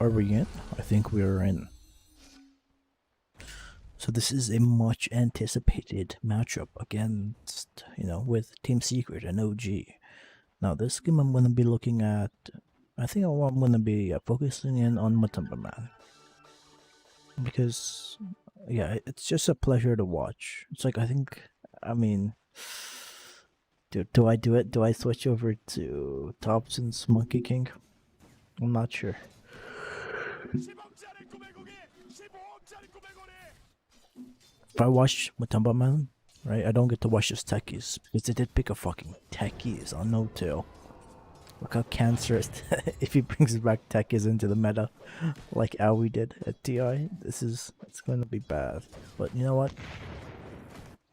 Are we in? I think we are in. So this is a much anticipated matchup against, with Team Secret and OG. Now this game I'm going to be looking at, I think I'm going to be focusing in on Mutumbaman. Because, yeah, it's just a pleasure to watch. It's like, I mean, do I do it? Do I switch over to Thompson's Monkey King? I'm not sure. If I watch Mutumbaman, right, I don't get to watch his techies because they did pick a fucking techies on No Tail. Look how cancerous if he brings back techies into the meta like Aoi did at TI. It's going to be bad. But you know what?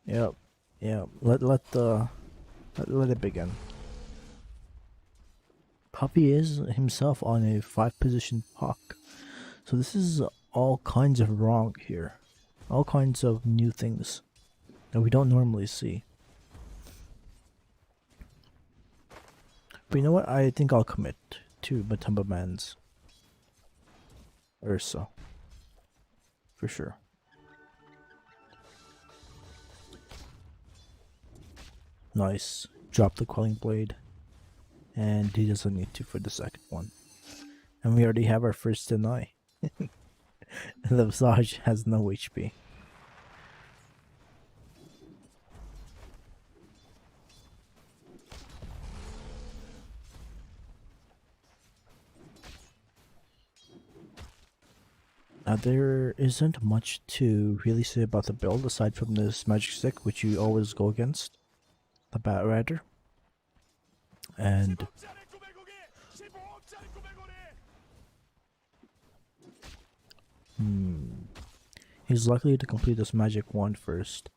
Yep, yeah. Let it begin. Puppy is himself on a 5-position puck, so this is all kinds of wrong here. All kinds of new things that we don't normally see. But you know what? I think I'll commit to Mutumbaman's Ursa. For sure. Nice. Drop the Quelling Blade. And he doesn't need to for the second one. And we already have our first deny. The Visage has no HP. Now there isn't much to really say about the build aside from this magic stick, which you always go against, the Bat Rider. And he's likely to complete this magic wand first.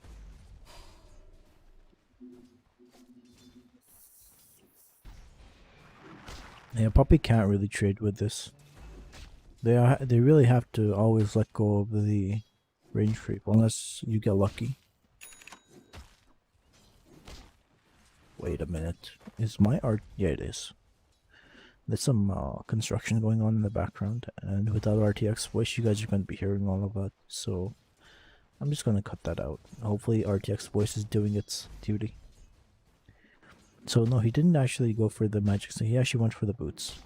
Yeah, Puppy can't really trade with this. They really have to always let go of the range creep unless you get lucky. Wait a minute. Is my art? Yeah, it is. There's some construction going on in the background, and without RTX voice, you guys are going to be hearing all of that. So I'm just going to cut that out. Hopefully, RTX voice is doing its duty. So no, he didn't actually go for the magic stick. He actually went for the boots.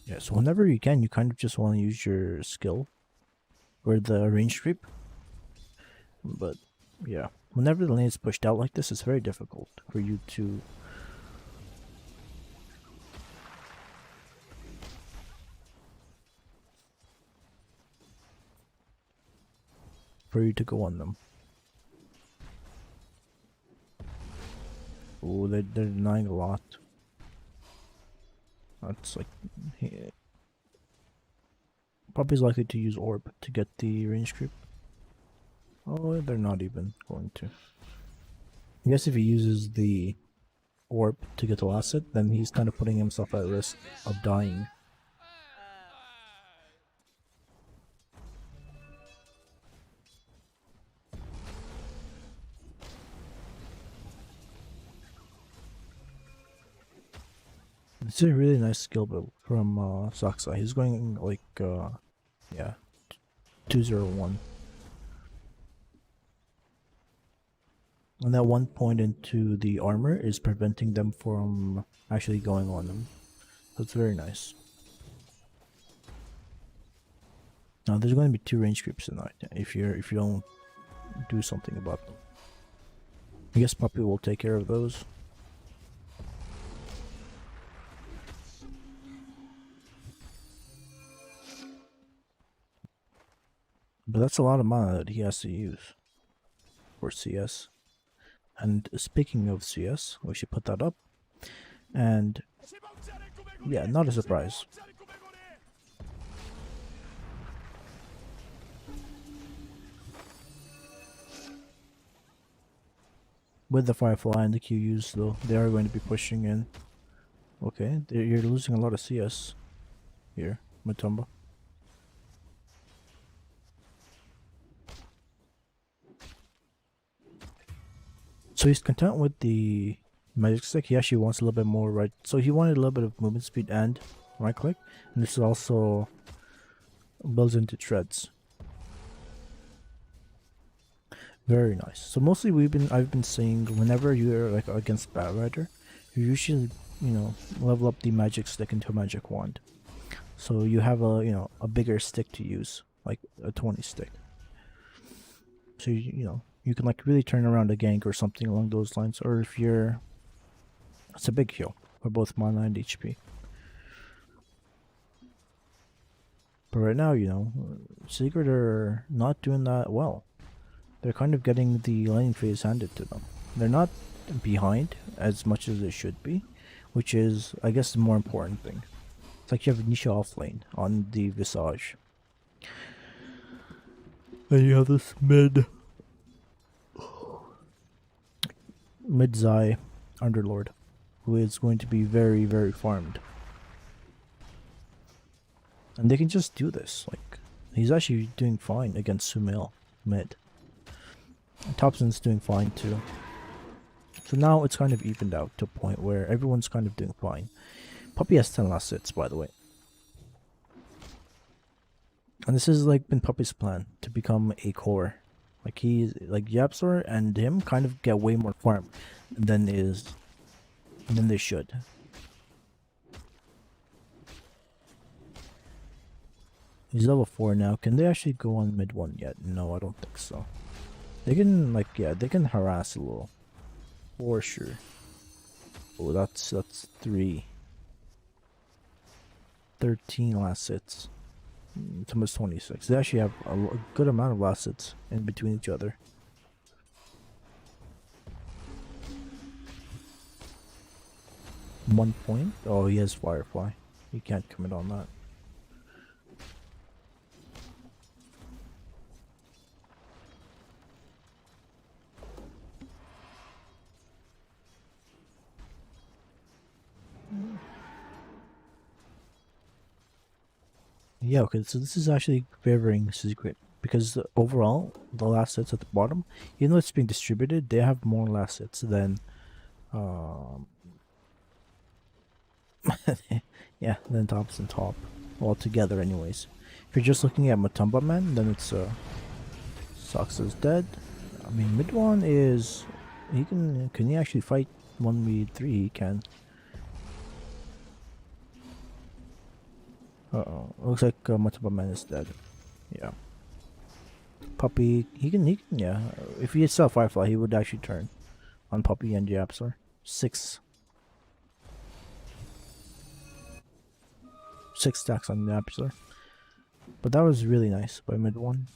Yeah, so whenever you can, you kind of just want to use your skill or the range creep. But yeah, whenever the lane is pushed out like this, it's very difficult for you to go on them. Oh, they're denying a lot. That's like Puppy's likely to use orb to get the range creep. Oh, they're not even going to. I guess if he uses the orb to get the last hit, then he's kind of putting himself at risk of dying. It's a really nice skill build from Saksa. He's going like, yeah, 201. And that 1 point into the armor is preventing them from actually going on them. So it's very nice. Now there's going to be 2 range creeps tonight if you don't do something about them. I guess Puppy will take care of those. But that's a lot of mana that he has to use for CS. And speaking of CS, we should put that up. And yeah, not a surprise. With the Firefly and the QUs though, they are going to be pushing in. Okay, you're losing a lot of CS here, Mutumba. So he's content with the magic stick, he actually wants a little bit more right. So he wanted a little bit of movement speed and right click, and this also builds into treads. Very nice. So mostly I've been seeing whenever you're like against Batrider, you usually level up the magic stick into a magic wand. So you have a bigger stick to use, like a 20 stick. So you can like really turn around a gank or something along those lines, or if it's a big heal for both mana and HP. But right now, Secret are not doing that well. They're kind of getting the laning phase handed to them. They're not behind as much as they should be, which is, I guess, the more important thing. It's like you have Nisha off lane on the Visage. And you have this mid Zai Underlord, who is going to be very, very farmed. And they can just do this. Like, he's actually doing fine against Sumail mid. Thompson's doing fine too. So now it's kind of evened out to a point where everyone's kind of doing fine. Puppy has 10 last hits, by the way. And this has like been Puppy's plan to become a core. Like Yapsor and him kind of get way more farm than they should. He's level 4 now. Can they actually go on mid 1 yet? No, I don't think so. They can they can harass a little. For sure. Oh, that's 3. 13 last hits. It's almost 26. They actually have a good amount of last hits in between each other. One point? Oh, he has Firefly. He can't commit on that. Yeah, okay, so this is actually favoring Secret because overall, the last hits at the bottom, even though it's being distributed, they have more last hits than, yeah, than tops and top altogether. Anyways, if you're just looking at Mutumbaman, then it's Sox is dead. I mean, mid one is can he actually fight 1v3? He can. Looks like Mutumbaman is dead. Yeah. Puppy, he can, yeah. If he saw Firefly, he would actually turn on Puppy and Yapsor. 6 stacks on Yapsor. But that was really nice by mid one.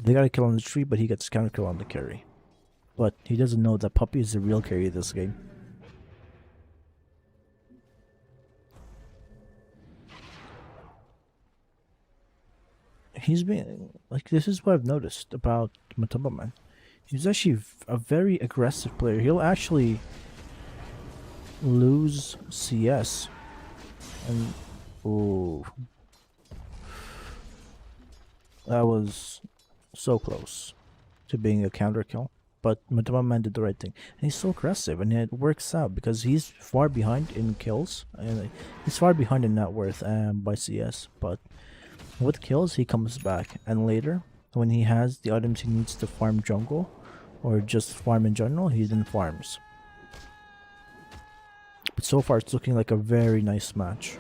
They got a kill on the tree, but he gets counter kill on the carry. But he doesn't know that Puppy is the real carry of this game. He's been like, this is what I've noticed about Mutumbaman. He's actually a very aggressive player. He'll actually lose CS and oh, that was so close to being a counter kill. But Mutumbaman did the right thing. And he's so aggressive, and it works out because he's far behind in kills, and he's far behind in net worth by CS. But with kills, he comes back, and later, when he has the items he needs to farm jungle, or just farm in general, he then farms. But so far, it's looking like a very nice match.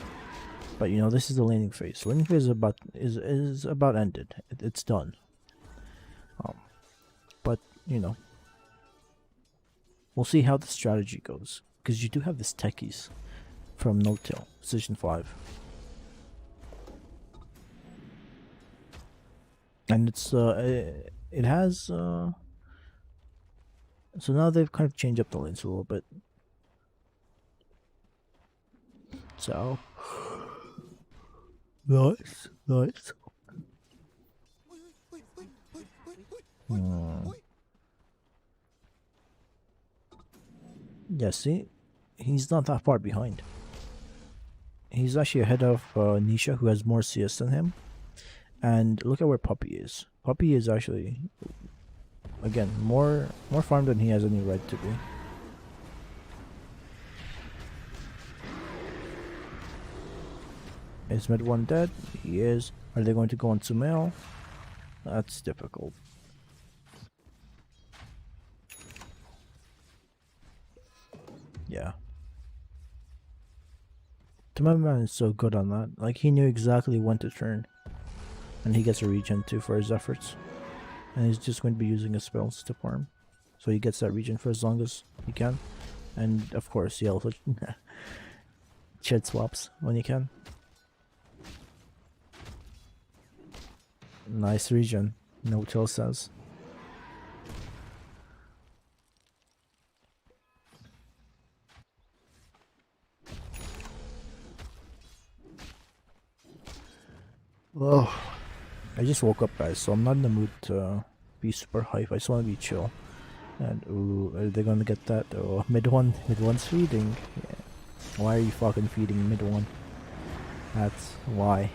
But this is the laning phase. Laning phase is about ended. It's done. But we'll see how the strategy goes, because you do have this techies from No Till Decision 5. And it's it has so now they've kind of changed up the lanes a little bit. So nice. Yeah, see, he's not that far behind. He's actually ahead of Nisha, who has more CS than him. And look at where Puppy is. Puppy is actually, again, more farm than he has any right to be. Is mid one dead? He is. Are they going to go on Sumail? That's difficult. Yeah. Mutumbaman is so good on that. Like, he knew exactly when to turn. And he gets a regen too for his efforts. And he's just going to be using his spells to farm. So he gets that regen for as long as he can. And of course, he also shed swaps when he can. Nice regen, no till says. Oh, I just woke up, guys, so I'm not in the mood to be super hype. I just want to be chill. And ooh, are they gonna get that? Oh, mid one's feeding. Yeah. Why are you fucking feeding mid one? That's why.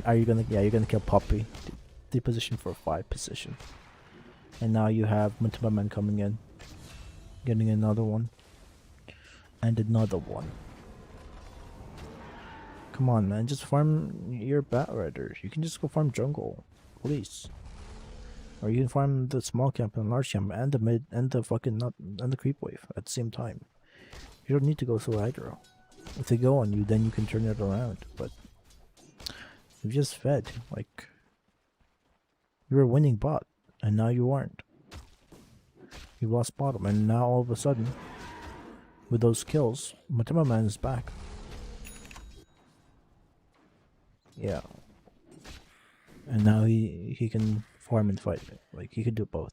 Are you gonna? Yeah, you're gonna kill Poppy. The position for 5 position. And now you have Mutumbaman coming in, getting another one, and another one. Come on, man, just farm your Bat Rider. You can just go farm jungle, please. Or you can farm the small camp and large camp and the mid and the fucking not and the creep wave at the same time. You don't need to go through aggro. If they go on you, then you can turn it around. But you've just fed, like, you were winning bot, and now you aren't. You lost bottom, and now all of a sudden, with those kills, Mutumbaman is back. Yeah. And now he can farm and fight. Like, he can do both.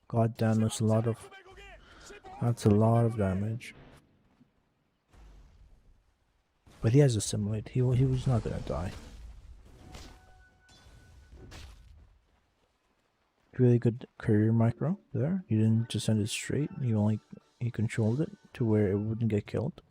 God damn, that's a lot of damage. But he has assimilate. He was not gonna die. Really good career micro there. He didn't just send it straight. He controlled it to where it wouldn't get killed.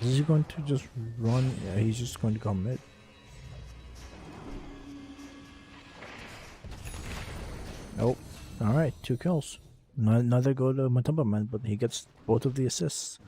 Is he going to just run? Yeah, he's just going to come mid. Nope. Alright, 2 kills. Another go to Mutumbaman, but he gets both of the assists.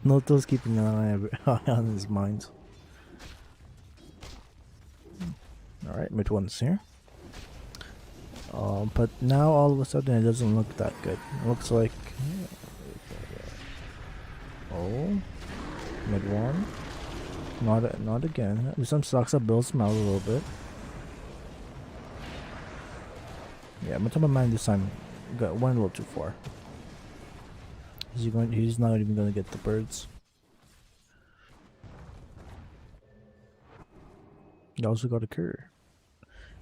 Noto's keeping an eye on his mind. Alright, mid one's here. But now all of a sudden it doesn't look that good. It looks like... Oh, mid one. Not again. This one sucks up Bill's mouth a little bit. Yeah, Mutumbaman this time went a little too far. He's not even gonna get the birds. He also got a cure.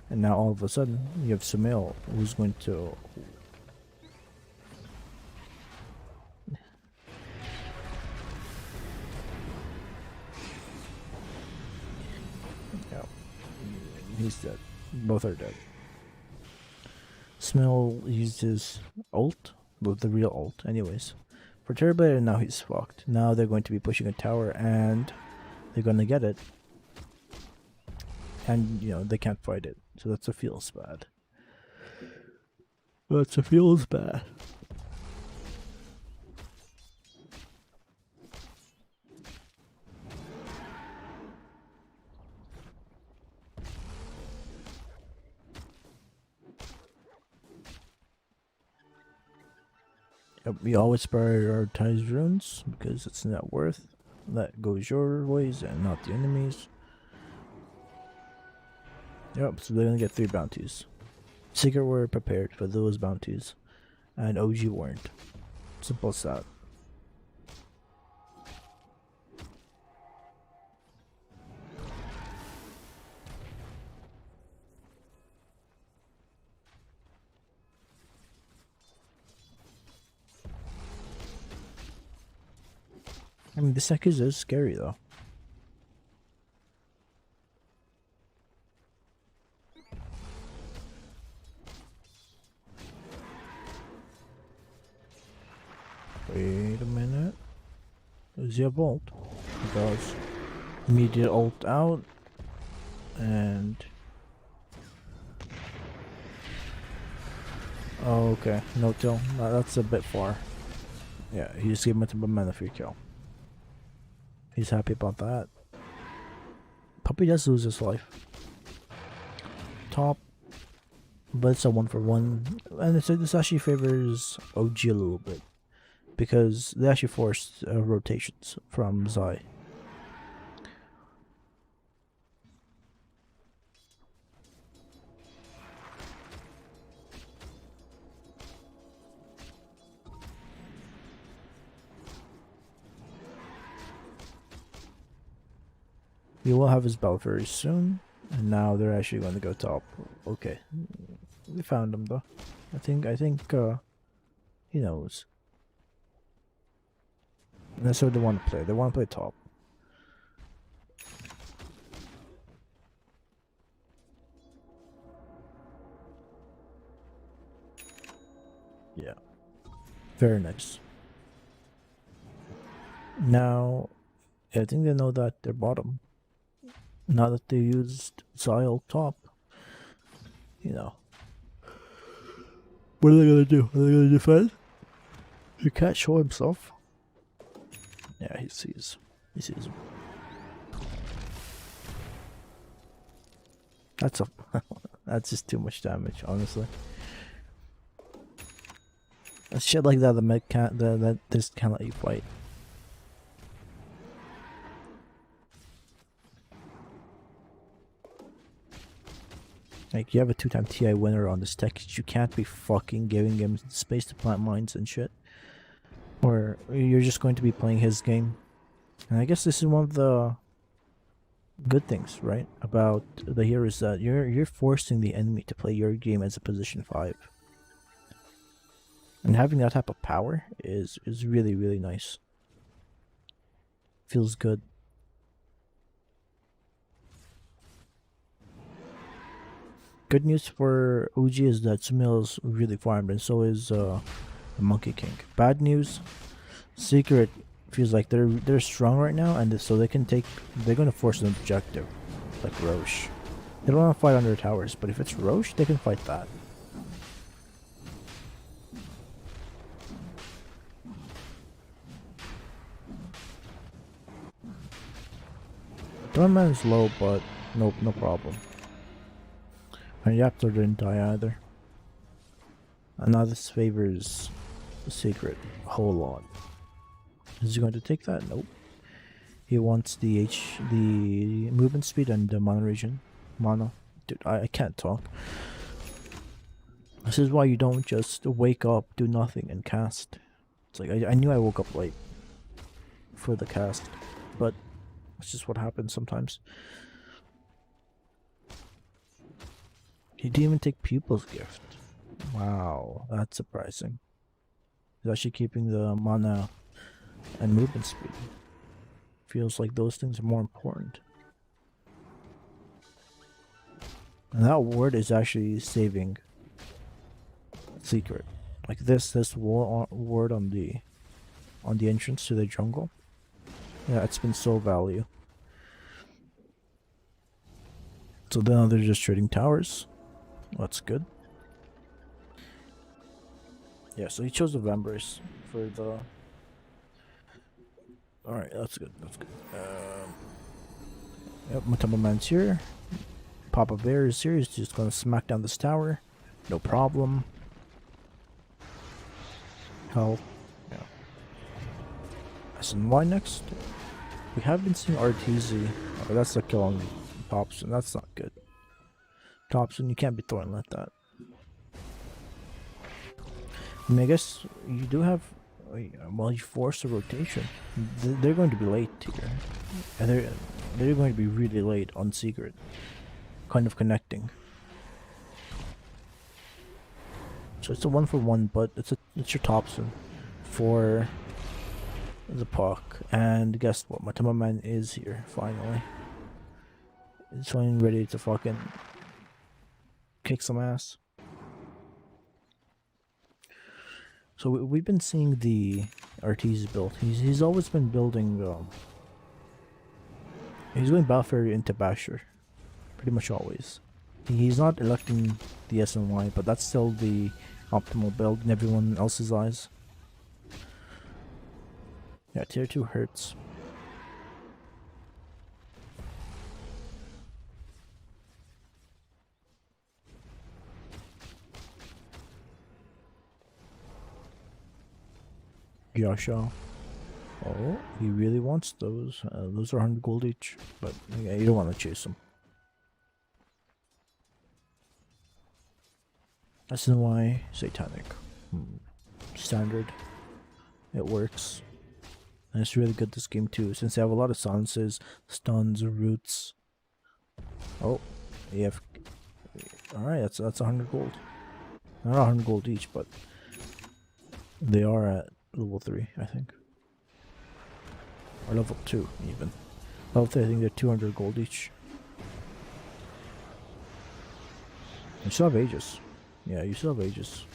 And now all of a sudden you have Sumail who's going to yeah, he's dead. Both are dead. Sumail used his ult, but the real ult anyways. For Turbo, and now he's fucked. Now they're going to be pushing a tower and they're gonna get it. And, you know, they can't fight it. So that's a feels bad. That's a feels bad. Yep, we always prioritize runes because it's net worth. That goes your ways and not the enemies. Yep, so they're gonna get 3 bounties. Secret were prepared for those bounties, and OG weren't. Simple as that. I mean, this deck is scary though. Wait a minute. Does he have ult? He does. Immediate ult out. And... oh, okay. No till. That's a bit far. Yeah, he just gave Mutumbaman a free kill. He's happy about that. Puppy does lose his life. Top. But it's a 1-for-1. And this actually favors OG a little bit. Because they actually forced rotations from Zai. He will have his bell very soon. And now they're actually going to go top. Okay. We found him though. I think he knows. And that's what they want to play. They want to play top. Yeah. Very nice. Now, I think they know that they're bottom. Now that they used Zyle top. You know. What are they gonna do? Are they gonna defend? He can't show himself. Yeah, he sees. He sees him. That's a that's just too much damage, honestly. A shit like that the mech can't that this can't let you fight. Like, you have a 2-time TI winner on this deck, you can't be fucking giving him space to plant mines and shit. Or you're just going to be playing his game. And I guess this is one of the good things, right, about the hero is that you're forcing the enemy to play your game as a position 5. And having that type of power is really, really nice. Feels good. Good news for OG is that Sumail's really farmed, and so is the Monkey King. Bad news, Secret feels like they're strong right now, and so they're gonna force an objective, like Roche. They don't want to fight under towers, but if it's Roche, they can fight that. Mutumbaman is low, but no problem. And Yaptor didn't die either. And now this favors the Secret a whole lot. Is he going to take that? Nope. He wants the movement speed and the mana regen. Mana. Dude, I can't talk. This is why you don't just wake up, do nothing, and cast. It's like, I knew I woke up late for the cast, but it's just what happens sometimes. He didn't even take Pupil's Gift. Wow, that's surprising. He's actually keeping the mana and movement speed. Feels like those things are more important. And that ward is actually saving Secret. Like this ward on the entrance to the jungle. Yeah, it's been so value. So now they're just trading towers. That's good. Yeah, so he chose the Vambrace for the... Alright, that's good, that's good. Yep, Mutumbaman's here. Papa Bear is here, he's just gonna smack down this tower. No problem. Hell, yeah. SNY next. We have been seeing RTZ. Oh, that's the kill on Thompson, that's not good. Thompson, you can't be throwing like that. I mean, I guess you do have. Well, you force a rotation. They're going to be late here, and they're going to be really late on secret, kind of connecting. So it's a 1-for-1, but it's your Thompson for the puck. And guess what? Mutumbaman is here finally. It's finally ready to fucking kick some ass. So we've been seeing the RT's build. He's always been building. He's going Balfour into Basher, pretty much always. He's not electing the SNY, but that's still the optimal build in everyone else's eyes. Yeah, tier 2 hurts. Yasha. Oh, he really wants those. Those are 100 gold each, but yeah, you don't want to chase them. SNY Satanic. Standard. It works. And it's really good this game too, since they have a lot of silences, stuns, roots. Oh, AF. Alright, that's 100 gold. Not 100 gold each, but they are at level 3, I think. Or level 2, even. Level 3, I think they're 200 gold each. You still have Aegis. Yeah, you still have Aegis.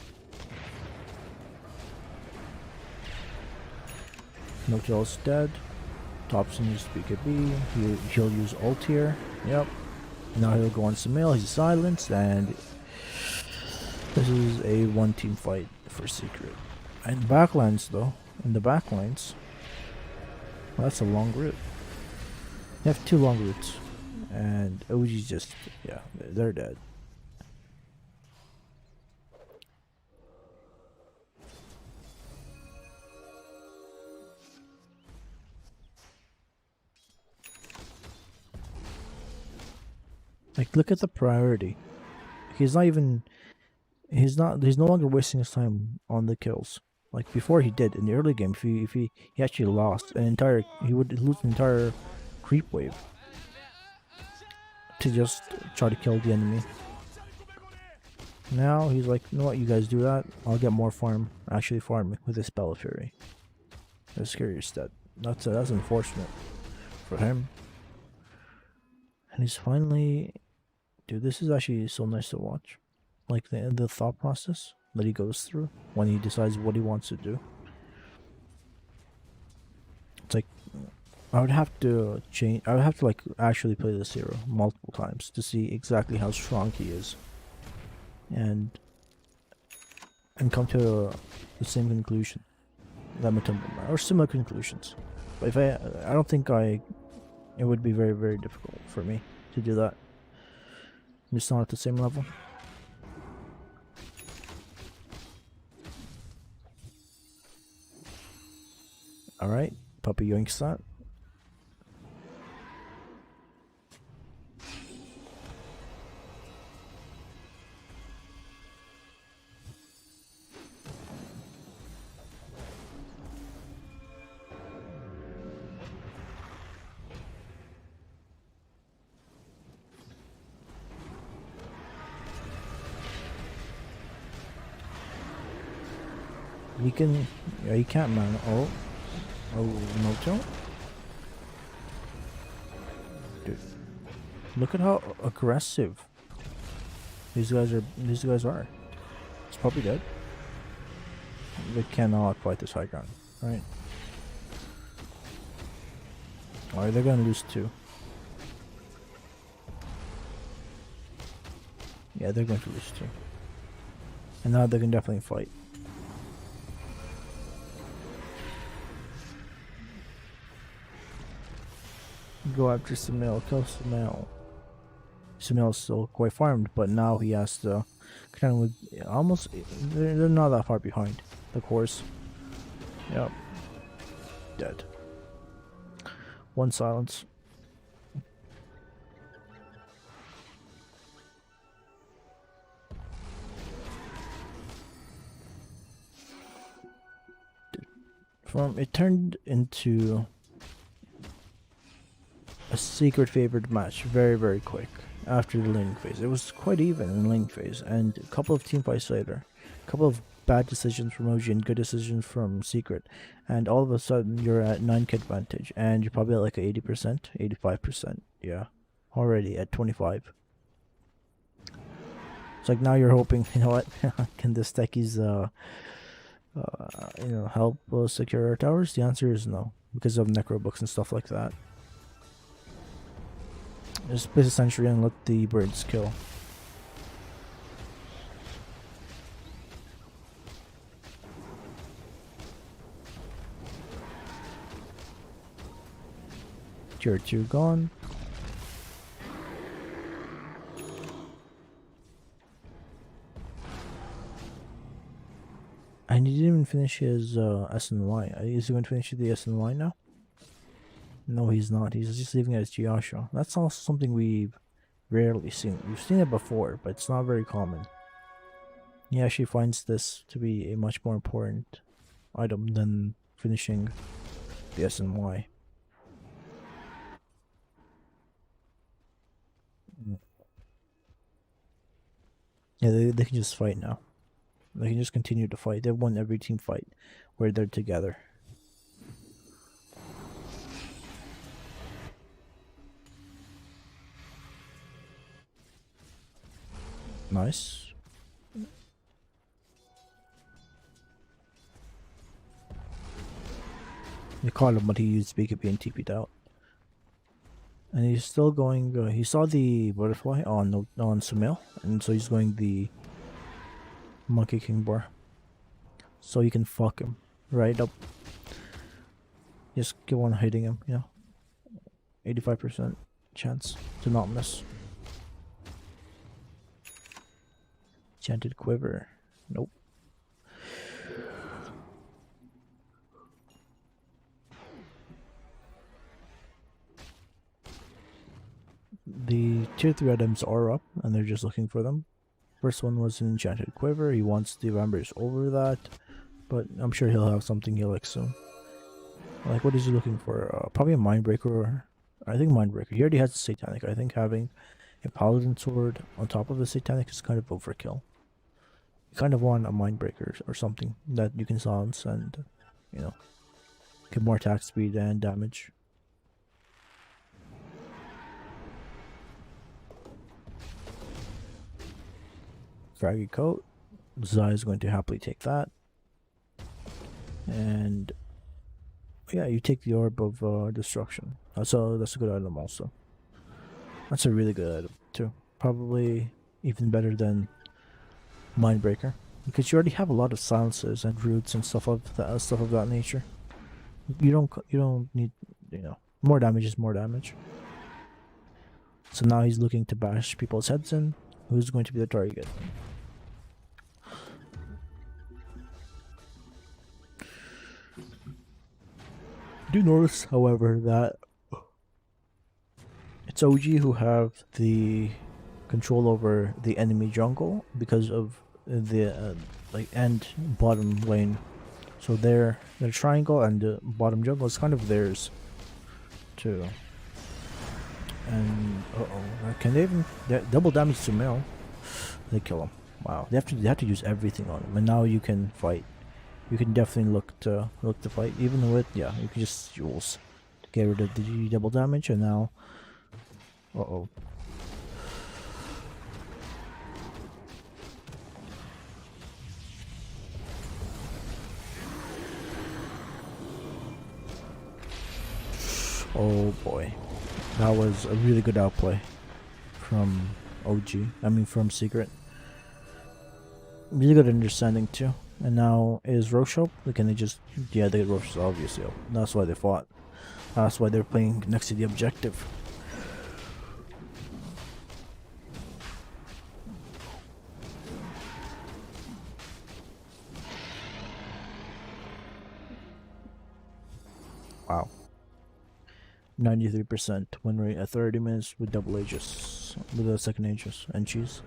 Notel's dead. Thompson used BKB. He'll use ult here. Yep. Now he'll go on Sumail. He's silenced, and this is a one-team fight for secret. And backlines, though, in the backlines, well, that's a long route. You have 2 long routes, and OG's just, yeah, they're dead. Like, look at the priority. He's no longer wasting his time on the kills. Like before he did in the early game, if he actually lost he would lose an entire creep wave to just try to kill the enemy. Now he's like, you know what, you guys do that, I'll get more actually farming with this Spell of Fury. That's scary stat. That's enforcement for him. And he's finally, dude, this is actually so nice to watch. Like the thought process that he goes through when he decides what he wants to do. It's like I would have to like actually play this hero multiple times to see exactly how strong he is, and come to the same conclusion that Mutumbaman, or similar conclusions. But if I don't think it would be very, very difficult for me to do that. I'm just not at the same level. Alright, Puppy yoinks that. He can, yeah, he can't man. Oh, no kill. Dude, look at how aggressive these guys are. It's probably dead. They cannot fight this high ground, right? Alright, they're gonna lose 2. Yeah, they're going to lose 2. And now they can definitely fight. Go after Sumail, kill Sumail. Sumail's still quite farmed, but now he has to kind of almost. They're not that far behind the course. Yep, dead. 1 silence. it turned into a secret favored match very quick after the laning phase. It was quite even in the laning phase, and a couple of team fights later, a couple of bad decisions from OG and good decisions from Secret, and all of a sudden you're at 9k advantage, and you're probably at like 80%, 85%, yeah, already at 25. It's like now you're hoping, you know what, can the Steckies help secure our towers? The answer is no, because of necro books and stuff like that. Just place a sentry and let the birds kill. Tier 2 gone. And he didn't even finish his S and Y. Is he going to finish the S and Y now? No, he's not. He's just leaving it as Giasha. That's also something we've rarely seen. We've seen it before, but it's not very common. He actually finds this to be a much more important item than finishing the S and Y. Yeah, they can just fight now. They can just continue to fight. They've won every team fight where they're together. Nice. They caught him, but he used BKB and TP'd out. And he's still going. He saw the butterfly on Sumail, and so he's going the Monkey King bar, so you can fuck him right up. Just keep on hitting him, 85% chance to not miss. Enchanted quiver, nope. The tier 3 items are up, and they're just looking for them. First one was an enchanted quiver. He wants the Vampirs over that, but I'm sure he'll have something he likes soon. Like, what is he looking for? Probably a Mindbreaker. I think Mindbreaker. He already has a Satanic. I think having a Paladin sword on top of the Satanic is kind of overkill. You kind of want a Mindbreaker or something that you can silence and, get more attack speed and damage. Fraggy coat. Zai is going to happily take that. And yeah, you take the Orb of Destruction. That's a good item also. That's a really good item too. Probably even better than Mindbreaker, because you already have a lot of silences and roots and stuff of that nature. You don't need, more damage is more damage. So now he's looking to bash people's heads in. Who's going to be the target? Do notice, however, that it's OG who have the control over the enemy jungle because of the end bottom lane. So their triangle and the bottom jungle is kind of theirs too. And can they even double damage to Sumail? They kill him. Wow, they have to use everything on him. And now you can fight. You can definitely look to fight, even with you can just Jules to get rid of the double damage. And now, oh boy, that was a really good outplay from OG. I mean from Secret. Really good understanding too. And now is Roche up? Can they just... Yeah, they get Roche obviously up. That's why they fought. That's why they're playing next to the objective. Wow. 93% win rate at 30 minutes with double Aegis. With a second Aegis and cheese.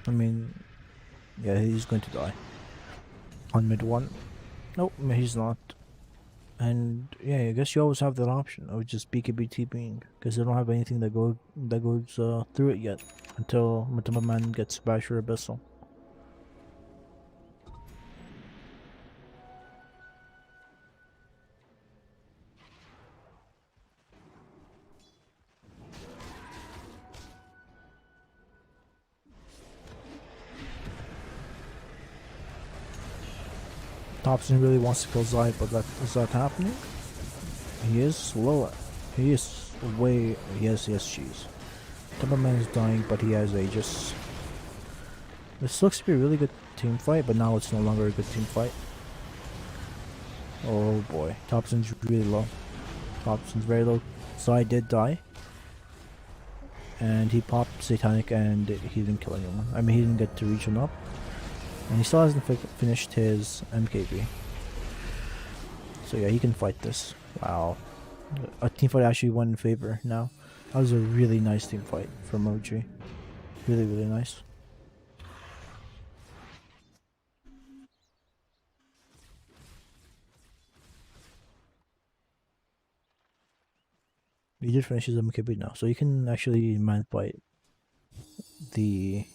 I mean, yeah, he's going to die. On mid 1. Nope, he's not. And yeah, I guess you always have that option of just BKB TPing, because they don't have anything that goes through it yet until Mutumbaman gets Basher Abyssal. Thompson really wants to kill Zai, but is that happening? He is slow. He is way. Yes, cheese. Mutumbaman is dying, but he has Aegis. This looks to be a really good team fight, but now it's no longer a good team fight. Oh boy, Thompson's really low. Thompson's very low. Zai did die. And he popped Satanic and he didn't kill anyone. I mean, he didn't get to reach him up. And he still hasn't finished his MKB. So yeah, he can fight this. Wow. A team fight actually went in favor now. That was a really nice team fight from OG. Really, really nice. He did finish his MKB now. So you can actually man fight the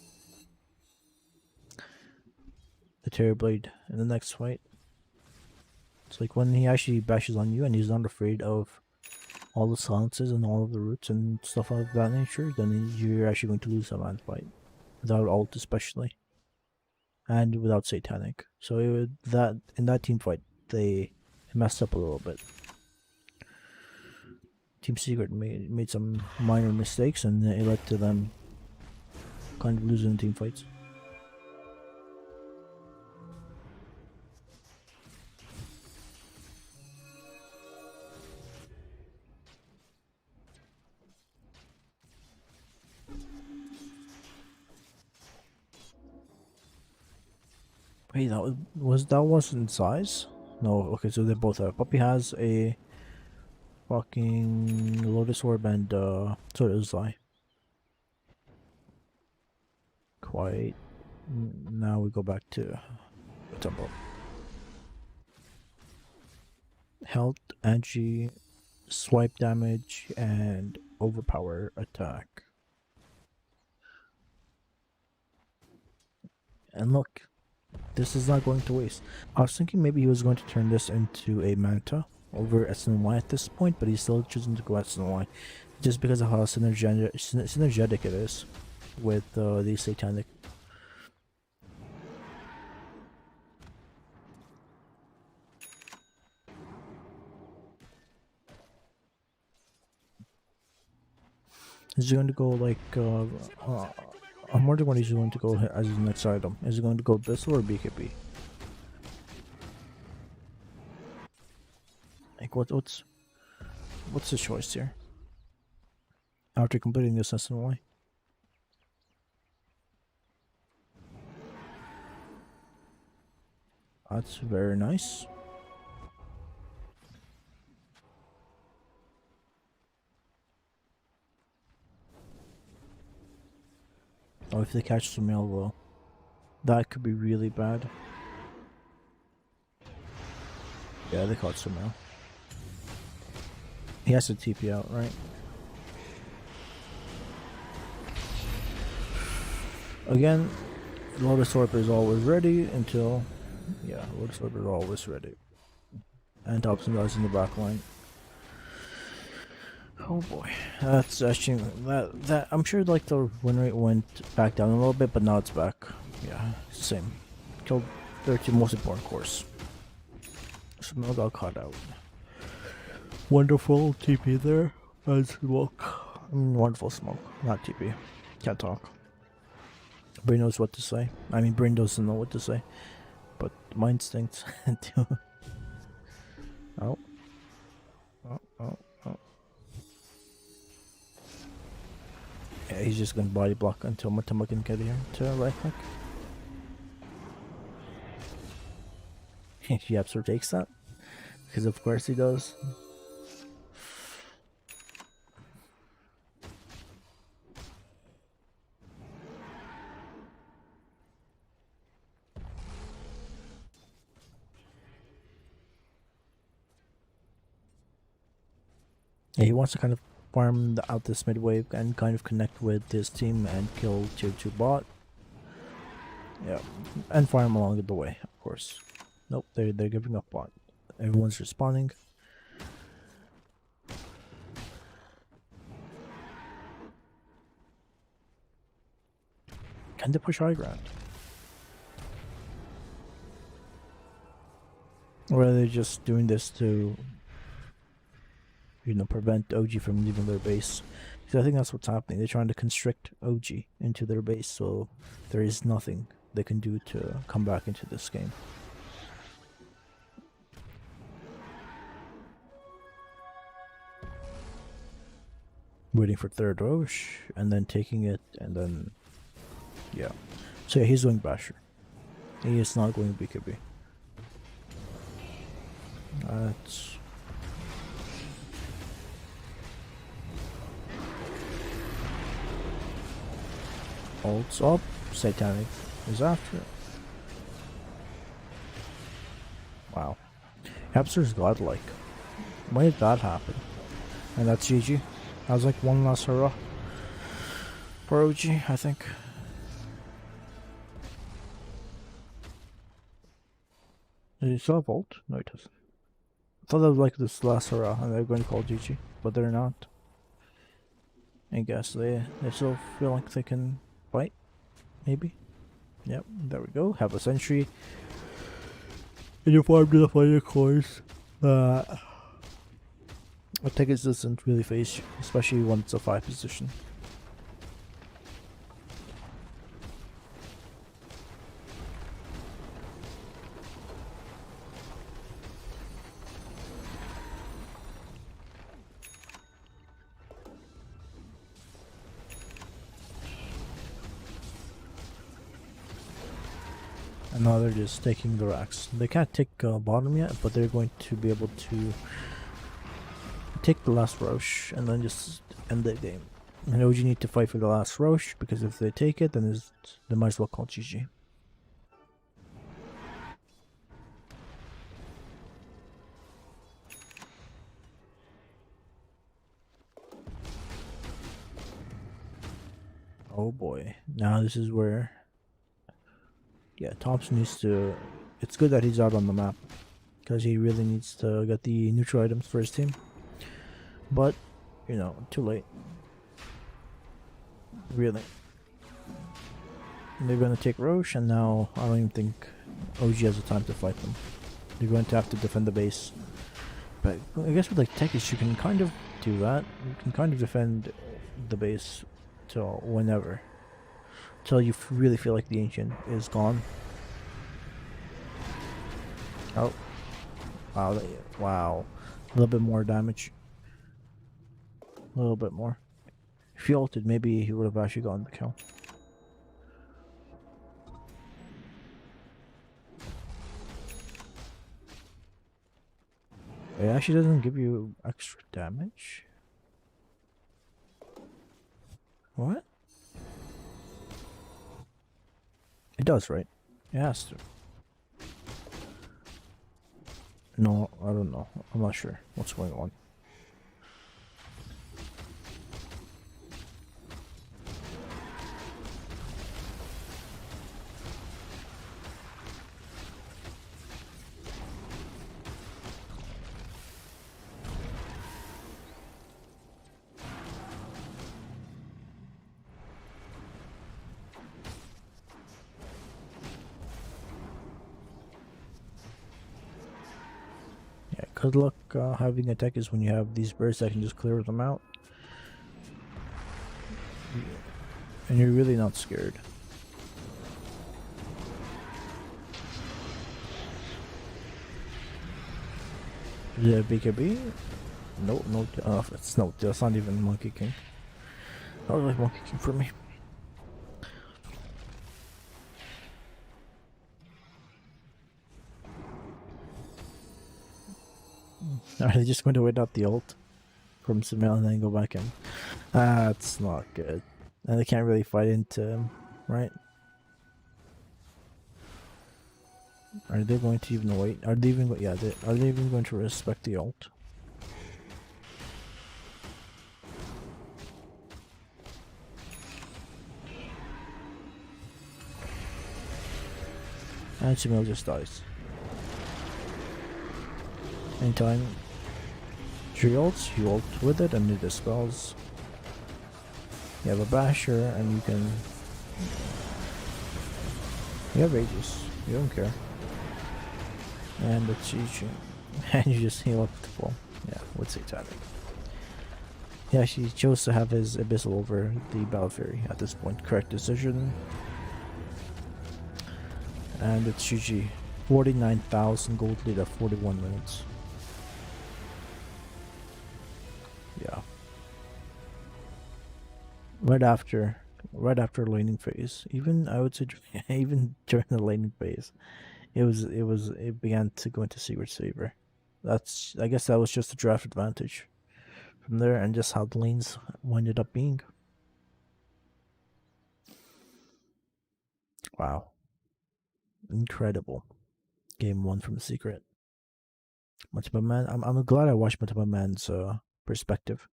Terror Blade in the next fight. It's like when he actually bashes on you and he's not afraid of all the silences and all of the roots and stuff of that nature, then you're actually going to lose a man fight. Without ult especially. And without Satanic. So in that team fight, they messed up a little bit. Team Secret made some minor mistakes and it led to them kind of losing team fights. Wait, that wasn't size? No, okay, so they both have. Puppy has a fucking Lotus Orb and so does Zai. Quite. Now we go back to Temple. Health, Angie, swipe damage, and overpower attack. And look, this is not going to waste. I was thinking maybe he was going to turn this into a Manta over SNY at this point, but he's still choosing to go SNY just because of how synergetic it is with the Satanic. Is he going to go like I'm wondering what he's going to go as his next item. Is he going to go Abyssal or BKB? Like what's the choice here? After completing this SNY. That's very nice. Oh, if they catch Sumail though, that could be really bad. Yeah, they caught Sumail. He has to TP out, right? Again, Lotus Orb is always ready until... Yeah, Lotus Orb is always ready. And Thompson dies in the back line. Oh boy, that's actually that I'm sure like the win rate went back down a little bit, but now it's back. Yeah, same. Killed 13 most important course. Sumail got caught out. Wonderful TP there. And smoke. I mean, wonderful smoke, not TP. Can't talk. Brain knows what to say. I mean, Brain doesn't know what to say, but my instincts do. Oh. Yeah, he's just gonna body block until Mutumbaman can get here to right click. He absolutely takes that. Because of course he does. Yeah, he wants to kind of farm out this mid wave and kind of connect with his team and kill tier 2 bot. Yeah, and farm along the way, of course. Nope, they're giving up bot. Everyone's responding. Can they push high ground? Or are they just doing this to, you know, prevent OG from leaving their base? Because I think that's what's happening. They're trying to constrict OG into their base, so there is nothing they can do to come back into this game. Waiting for third Roche, and then taking it, and then, yeah. So yeah, he's going Basher. He is not going BKB. That's... Ult's up. Satanic is after it. Wow. Hapster's godlike. When did that happen? And that's GG. That was like one last hurrah for OG, I think. Did he still have ult? No, he doesn't. I thought that was like this last hurrah and they're going to call GG, but they're not. I guess they still feel like they can fight, maybe. Yep, there we go. Have a sentry. And you farm to the fire course. I think it doesn't really phase you, especially when it's a 5 position. And now they're just taking the racks. They can't take bottom yet, but they're going to be able to take the last Roche and then just end the game. And OG need to fight for the last Roche, because if they take it, then they might as well call GG. Oh boy. Now this is where... Yeah, Thompson needs to... It's good that he's out on the map, because he really needs to get the neutral items for his team. But, you know, too late. Really. They're going to take Roche, and now I don't even think OG has the time to fight them. They're going to have to defend the base. But I guess with like techies, you can kind of do that. You can kind of defend the base till whenever. Till you really feel like the Ancient is gone. Oh. Wow. Wow. A little bit more damage. A little bit more. If he ulted, maybe he would have actually gotten the kill. It actually doesn't give you extra damage. What? It does, right? It has to. No, I don't know. I'm not sure what's going on. Yeah, good luck having attack is when you have these birds that can just clear them out. And you're really not scared. Is it a BKB? No, no, it's no, that's not even Monkey King. Not like Monkey King for me. Are they just going to wait out the ult from Sumail and then go back in? That's not good. And they can't really fight into him, right? Are they going to even wait? Are they even are they even going to respect the ult? And Sumail just dies. Anytime she ults, you ult with it and it dispels. You have a basher and you can... You have Aegis. You don't care. And it's easy. And you just heal up the full. Yeah, with Satanic. Yeah, she chose to have his Abyssal over the Battle Fury at this point. Correct decision. And it's GG. 49,000 gold lead at 41 minutes. Yeah. Right after laning phase. Even I would say even during the laning phase, it began to go into Secret's favor. I guess that was just a draft advantage from there, and just how the lanes ended up being. Wow. Incredible. Game 1 from Secret. Mutumbaman, I'm glad I watched Mutumbaman's perspective.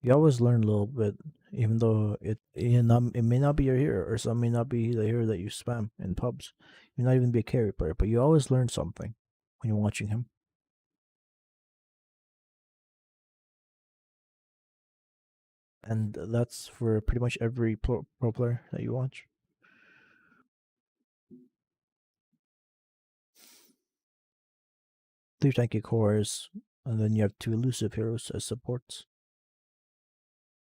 You always learn a little bit, even though it may not be your hero, or some may not be the hero that you spam in pubs. You may not even be a carry player, but you always learn something when you're watching him. And that's for pretty much every pro player that you watch. Three tanky cores, and then you have two elusive heroes as supports.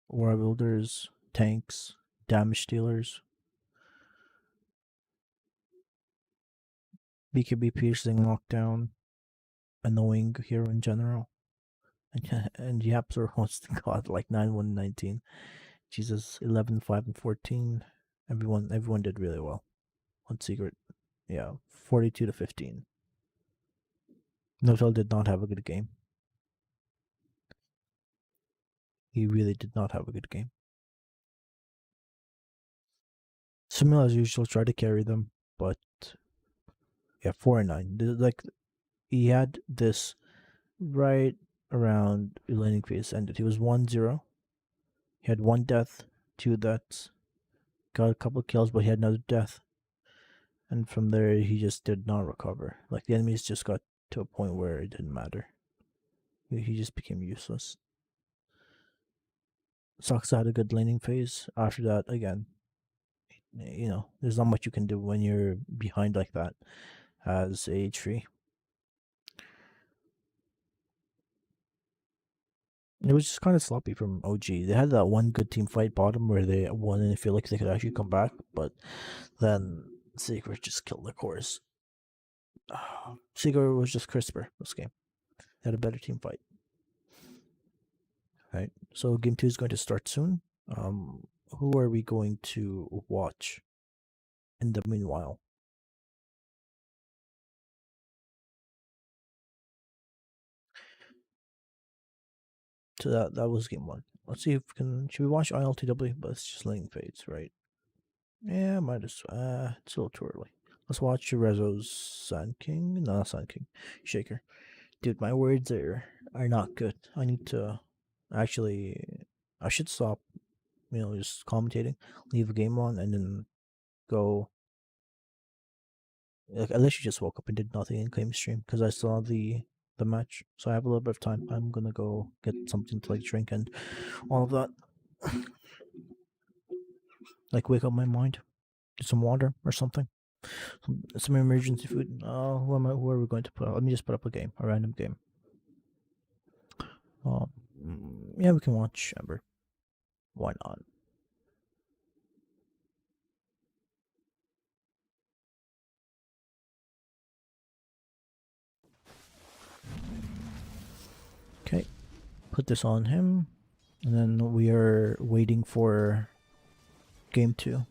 Aura builders, tanks, damage dealers, BKB piercing, lockdown, annoying hero in general. And Yapster wants to god like 9-1-19. Jesus, 11, 5, and 14. Everyone did really well. On Secret, yeah, 42-15. Notel did not have a good game. He really did not have a good game. Sumail, as usual, tried to carry them, but yeah, 4-9. Like, he had this right around the laning phase ended. He was 1-0. He had one death, two deaths, got a couple kills, but he had another death. And from there, he just did not recover. Like, the enemies just got to a point where it didn't matter. He just became useless. Saksa had a good laning phase. After that, again, you know, there's not much you can do when you're behind like that as a tree. It was just kind of sloppy from OG. They had that one good team fight bottom where they won and feel like they could actually come back, but then Secret just killed their cores. Secret was just crisper this game. They had a better team fight. Right. So game 2 is going to start soon. Who are we going to watch in the meanwhile? So that was game 1. Let's see if we can. Should we watch ILTW? But it's just laning fades, right? Yeah, might as well. It's a little too early. Let's watch Rezo's Sun King. No, not Sun King. Shaker. Dude, my words are not good. I need to actually. I should stop. You know, just commentating. Leave a game on and then go. Like, unless you just woke up and did nothing and claim stream, because I saw the match, so I have a little bit of time. I'm gonna go get something to like drink and all of that. Like wake up my mind, get some water or something, some emergency food. Who are we going to put up? Let me just put up a random game. Yeah, we can watch Ember. Why not? Okay, put this on him, and then we are waiting for game 2.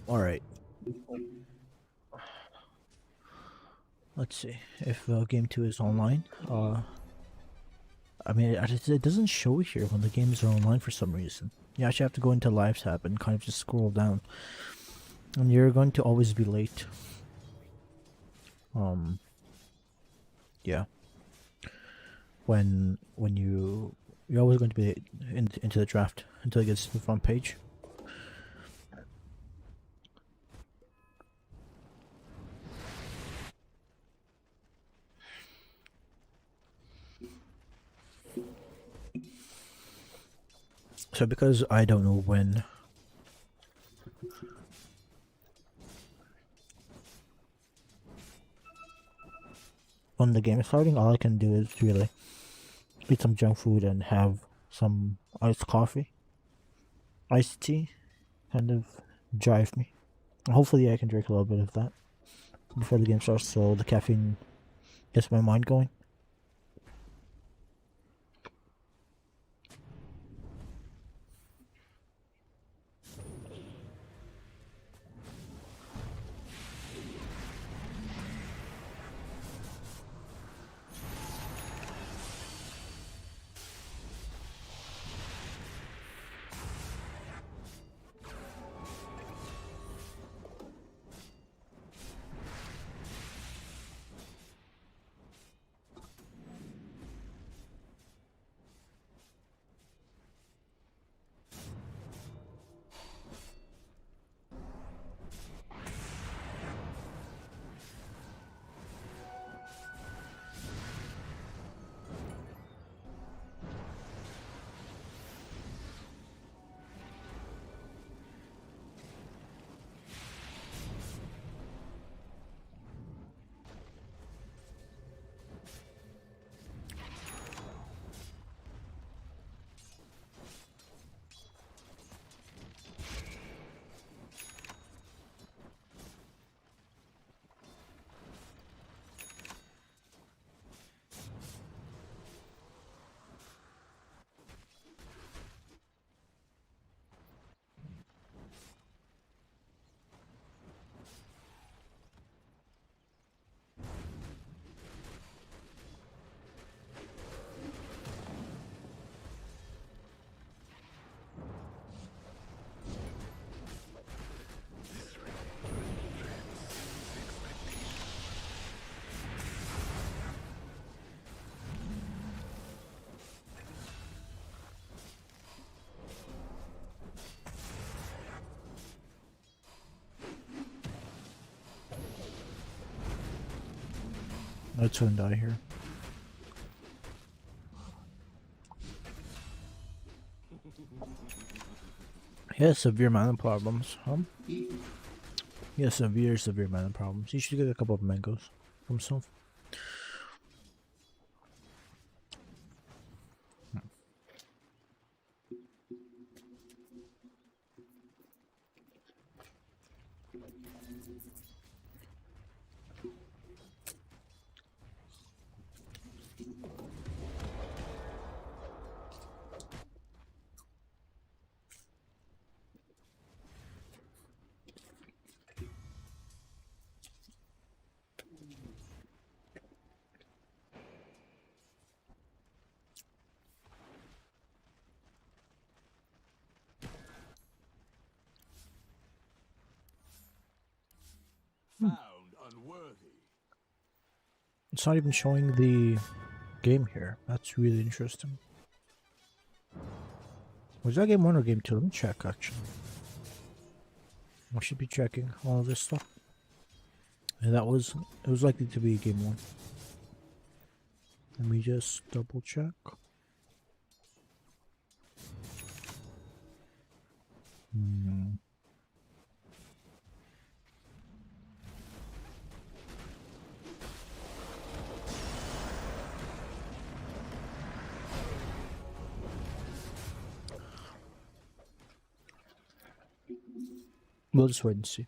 All right. Let's see if game 2 is online. I mean, it doesn't show here when the games are online for some reason. You actually have to go into Live tab and kind of just scroll down, and you're going to always be late. Yeah. When you're always going to be into the draft until it gets to the front page. So because I don't know when the game is starting, all I can do is really eat some junk food and have some iced coffee, iced tea, kind of drive me. Hopefully I can drink a little bit of that before the game starts so the caffeine gets my mind going. Let's soon die here. He has severe mana problems, huh? He has severe mana problems. You should get a couple of mangoes from himself. It's not even showing the game here. That's really interesting. Was that game 1 or game 2? Let me check actually. I should be checking all of this stuff. And it was likely to be game 1. Let me just double check. We'll just wait and see.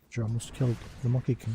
She almost killed the Monkey King.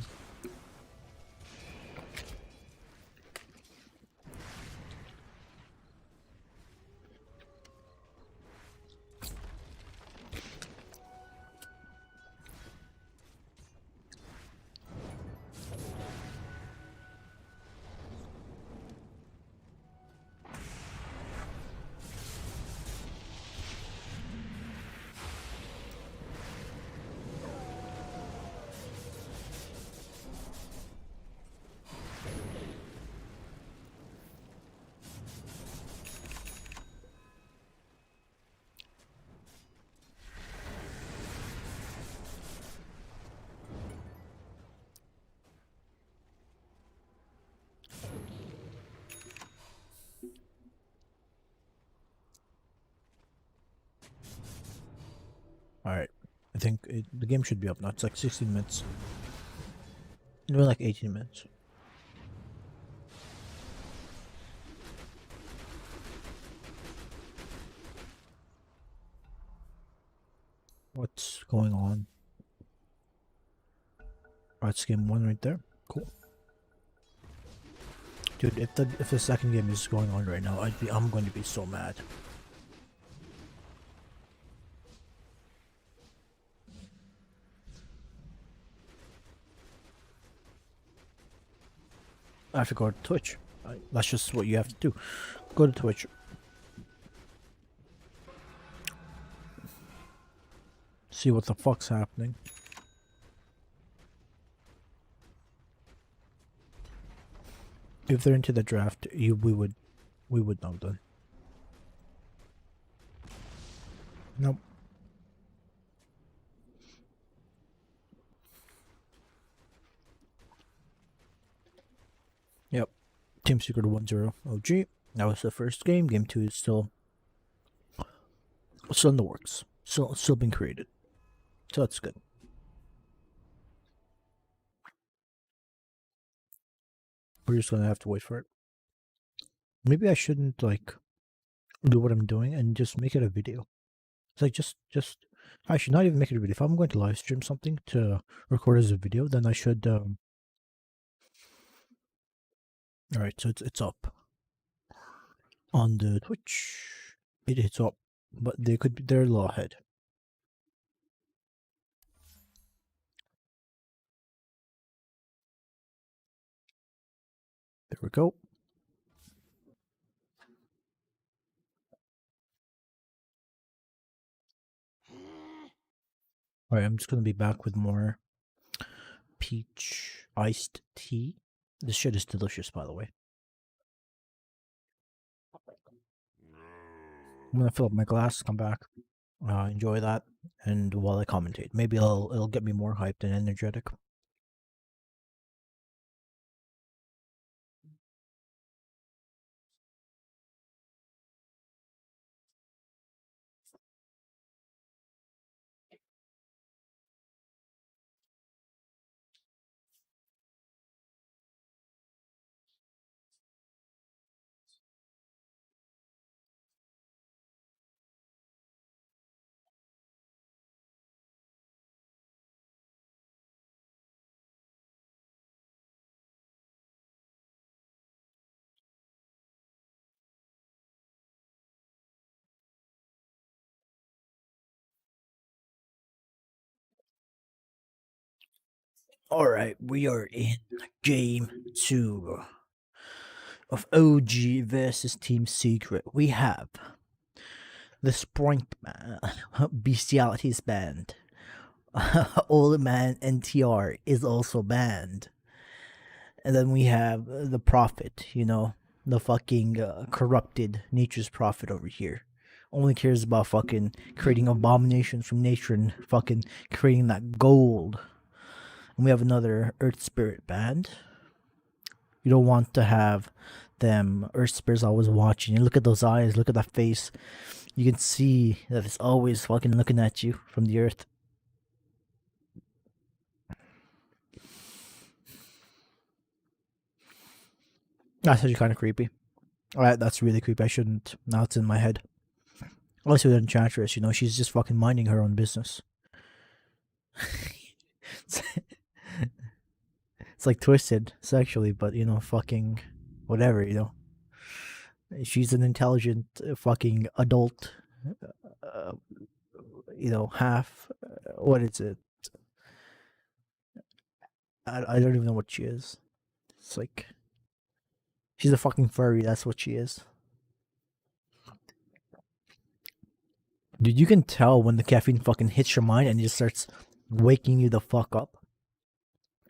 Alright. I think the game should be up now. It's like 16 minutes. Maybe like 18 minutes. What's going on? Oh, it's game 1 right there. Cool. Dude, if the second game is going on right now, I'm going to be so mad. I have to go to Twitch. That's just what you have to do. Go to Twitch. See what the fuck's happening. If they're into the draft, we would know then. Nope. Yep. Team Secret 1-0 OG. That was the first game. Game 2 is still in the works. Still being created. So that's good. We're just gonna have to wait for it. Maybe I shouldn't like do what I'm doing and just make it a video. It's like just I should not even make it a video. If I'm going to live stream something to record as a video, then I should alright, so it's up on the Twitch. It's up, but they're a little ahead. There we go. Alright, I'm just gonna be back with more peach iced tea. This shit is delicious, by the way. I'm gonna fill up my glass, come back, enjoy that, and while I commentate, maybe it'll get me more hyped and energetic. Alright, we are in game 2 of OG versus Team Secret. We have the Sprint Bestialities banned. Old Man NTR is also banned. And then we have the Prophet, the fucking corrupted Nature's Prophet over here. Only cares about fucking creating abominations from nature and fucking creating that gold. And we have another Earth Spirit band. You don't want to have them Earth Spirits always watching. You look at those eyes, look at that face. You can see that it's always fucking looking at you from the Earth. That's actually kind of creepy. Alright, that's really creepy. I shouldn't. Now it's in my head. Unless you're an enchantress, she's just fucking minding her own business. It's, it's like twisted sexually, but fucking whatever. She's an intelligent fucking adult. Uh, half. What is it? I don't even know what she is. It's like she's a fucking furry. That's what she is. Dude, you can tell when the caffeine fucking hits your mind and it just starts waking you the fuck up.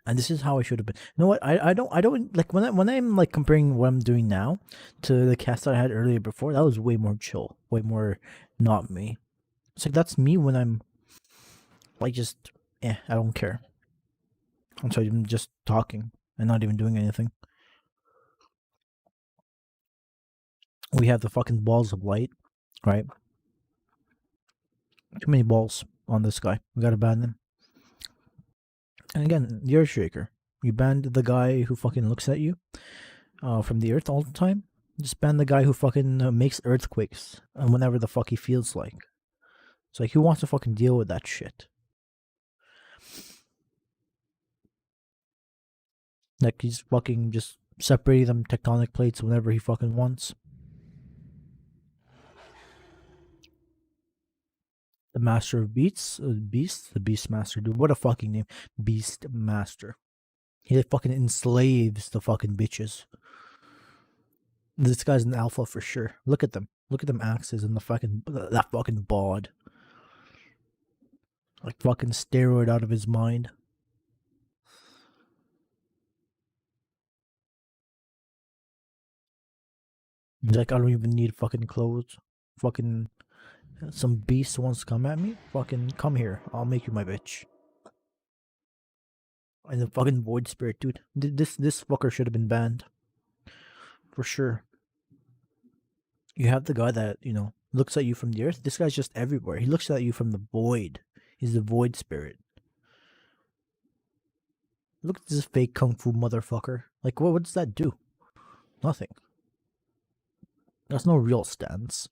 And this is how I should have been. You know what? I don't like when I'm like comparing what I'm doing now to the cast that I had earlier before. That was way more chill, way more not me. It's like that's me when I'm like just I don't care. I'm sorry, I'm just talking and not even doing anything. We have the fucking balls of light, right? Too many balls on this guy. We gotta ban him. And again, the Earth Shaker. You banned the guy who fucking looks at you from the Earth all the time. Just ban the guy who fucking makes earthquakes whenever the fuck he feels like. It's like, who wants to fucking deal with that shit? Like, he's fucking just separating them tectonic plates whenever he fucking wants. The Master of Beasts? The Beast Master. Dude, what a fucking name. Beast Master. He fucking enslaves the fucking bitches. This guy's an alpha for sure. Look at them. Look at them axes and that fucking bod. Like fucking steroid out of his mind. He's like, I don't even need fucking clothes. Fucking some beast wants to come at me. Fucking come here. I'll make you my bitch. And the fucking void spirit, dude. This fucker should have been banned. For sure. You have the guy that, looks at you from the earth. This guy's just everywhere. He looks at you from the void. He's the void spirit. Look at this fake kung fu motherfucker. Like, what does that do? Nothing. That's no real stance.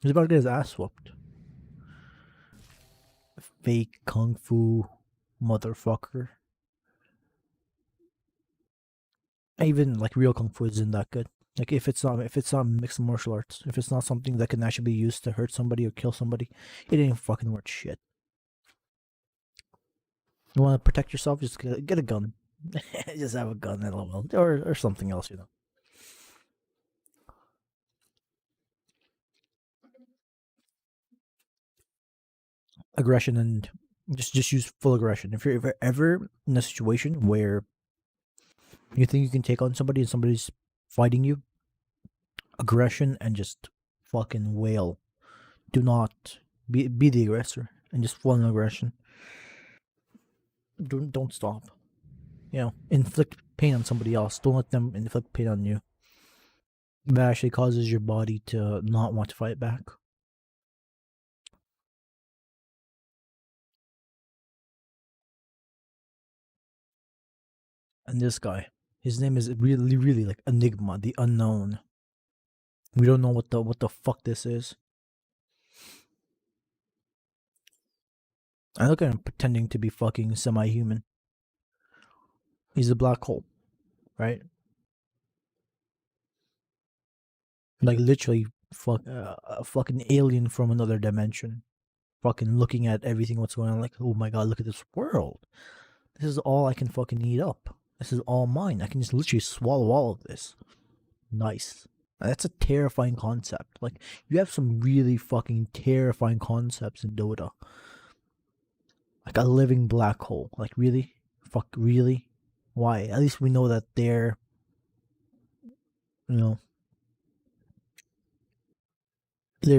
He's about to get his ass whooped. Fake kung fu motherfucker. Even like real kung fu isn't that good. Like if it's not mixed martial arts, if it's not something that can actually be used to hurt somebody or kill somebody, it ain't fucking worth shit. You want to protect yourself? Just get a gun. Just have a gun, lol, or something else, Aggression and just use full aggression. If you're ever in a situation where you think you can take on somebody and somebody's fighting you, aggression and just fucking wail. Do not be the aggressor and just full on aggression. Don't stop. Inflict pain on somebody else. Don't let them inflict pain on you. That actually causes your body to not want to fight back. And this guy, his name is really, really like Enigma, the unknown. We don't know what the fuck this is. I look at him pretending to be fucking semi-human. He's a black hole, right? Like literally, a fucking alien from another dimension. Fucking looking at everything, what's going on. Like, oh my god, look at this world. This is all I can fucking eat up. This is all mine. I can just literally swallow all of this. Nice. That's a terrifying concept. Like, you have some really fucking terrifying concepts in Dota. Like a living black hole. Like, really? Fuck, really? Why? At least we know that they're, they're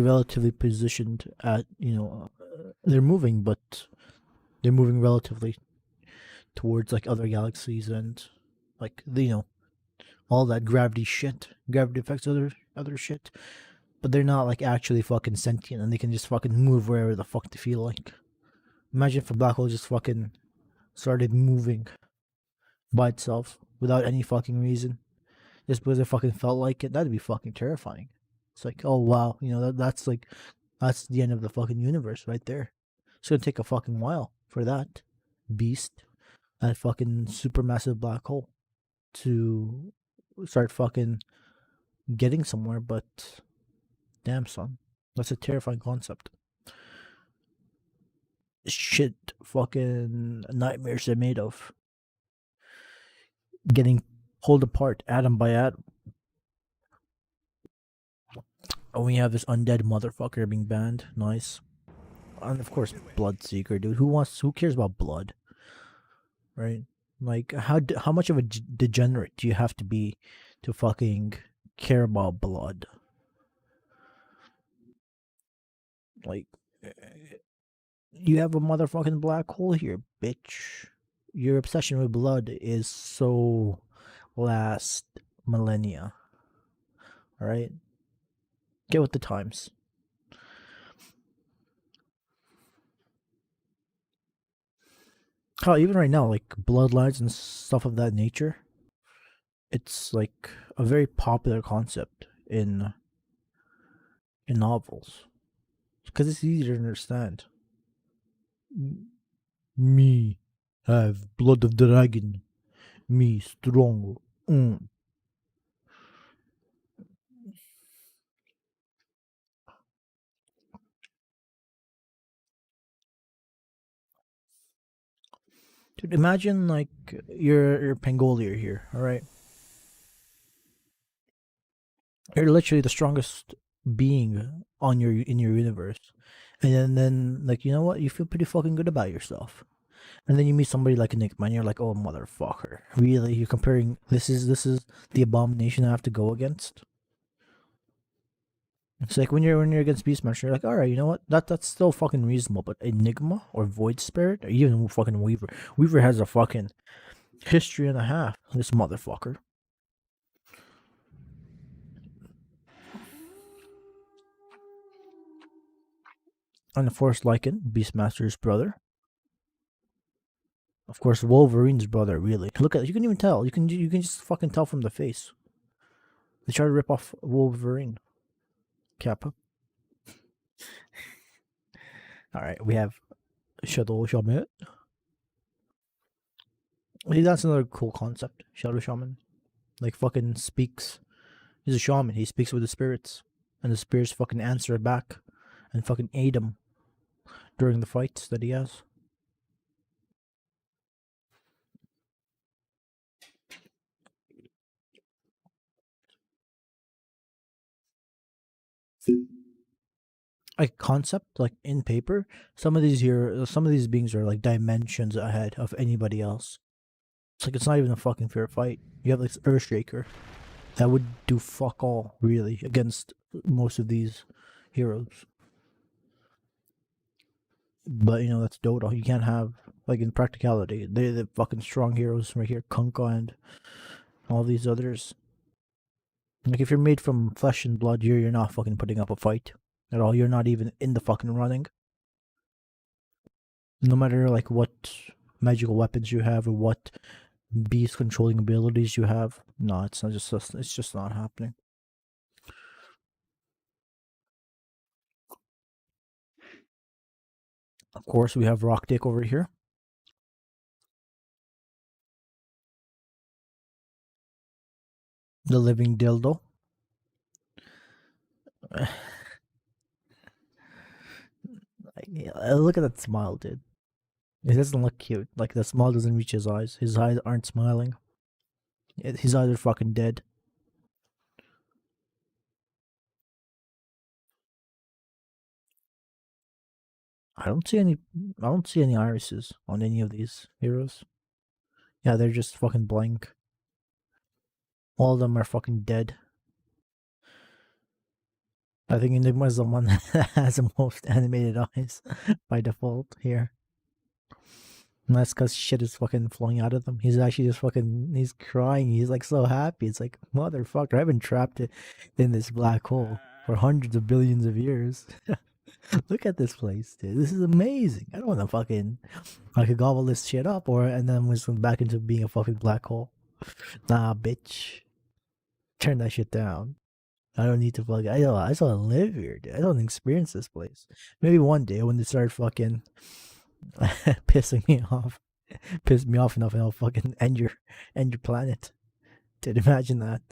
relatively positioned at, they're moving, but they're moving relatively towards like other galaxies and like all that gravity affects other shit, but they're not like actually fucking sentient and they can just fucking move wherever the fuck they feel like. Imagine if a black hole just fucking started moving by itself without any fucking reason, just because it fucking felt like it. That'd be fucking terrifying. It's like, oh wow, that's the end of the fucking universe right there. It's gonna take a fucking while for that beast, that fucking supermassive black hole, to start fucking getting somewhere. But damn, son, that's a terrifying concept. Shit, fucking nightmares they're made of. Getting pulled apart atom by atom. Oh, we have this undead motherfucker being banned. Nice. And of course, Bloodseeker, dude. Who cares about blood? Right? Like, how much of a degenerate do you have to be to fucking care about blood? Like, you have a motherfucking black hole here, bitch. Your obsession with blood is so last millennia. Alright? Get with the times. Oh, even right now, like bloodlines and stuff of that nature, it's like a very popular concept in novels because it's easier to understand. Me have blood of dragon. Me strong. Dude, imagine like you're Pangolier here, all right? You're literally the strongest being on your in your universe, and then like you know what? You feel pretty fucking good about yourself. And then you meet somebody like Enigma, and you're like, "Oh motherfucker, really? You're comparing? This is the abomination I have to go against." It's like when you're against Beastmaster, you're like, "All right, you know what? That's still fucking reasonable." But Enigma or Void Spirit or even fucking Weaver, Weaver has a fucking history and a half. This motherfucker. And of course, Lycan, Beastmaster's brother. Of course, Wolverine's brother. Really, look at you can even tell. You can just fucking tell from the face. They try to rip off Wolverine. Kappa. All right, we have Shadow Shaman. That's another cool concept. Shadow Shaman, like fucking speaks. He's a shaman. He speaks with the spirits, and the spirits fucking answer back, and fucking aid him during the fights that he has. Like concept, like in paper, some of these beings are like dimensions ahead of anybody else. It's like it's not even a fucking fair fight. You have like Earthshaker that would do fuck all really against most of these heroes. But you know that's Dota. You can't have like in practicality. They're the fucking strong heroes right here, Kunkka and all these others. Like if you're made from flesh and blood, you're not fucking putting up a fight at all. You're not even in the fucking running. No matter like what magical weapons you have or what beast controlling abilities you have, no, it's just not happening. Of course, we have Rock Dick over here. The living dildo. Look at that smile, dude. It doesn't look cute. Like the smile doesn't reach his eyes. His eyes aren't smiling. His eyes are fucking dead. I don't see any. I don't see any irises on any of these heroes. Yeah, they're just fucking blank. All of them are fucking dead. I think Enigma is the one that has the most animated eyes by default here. And that's because shit is fucking flowing out of them. He's actually just fucking. He's crying. He's like so happy. It's like, motherfucker, I've been trapped in this black hole for hundreds of billions of years. Look at this place, dude. This is amazing. I don't want to fucking. I could gobble this shit up and then we swim back into being a fucking black hole. Nah, bitch. Turn that shit down. I don't need to fuck. I just want to live here, dude. I don't experience this place. Maybe one day when they start fucking pissing me off, piss me off enough, and I'll fucking end your planet. Dude, imagine that.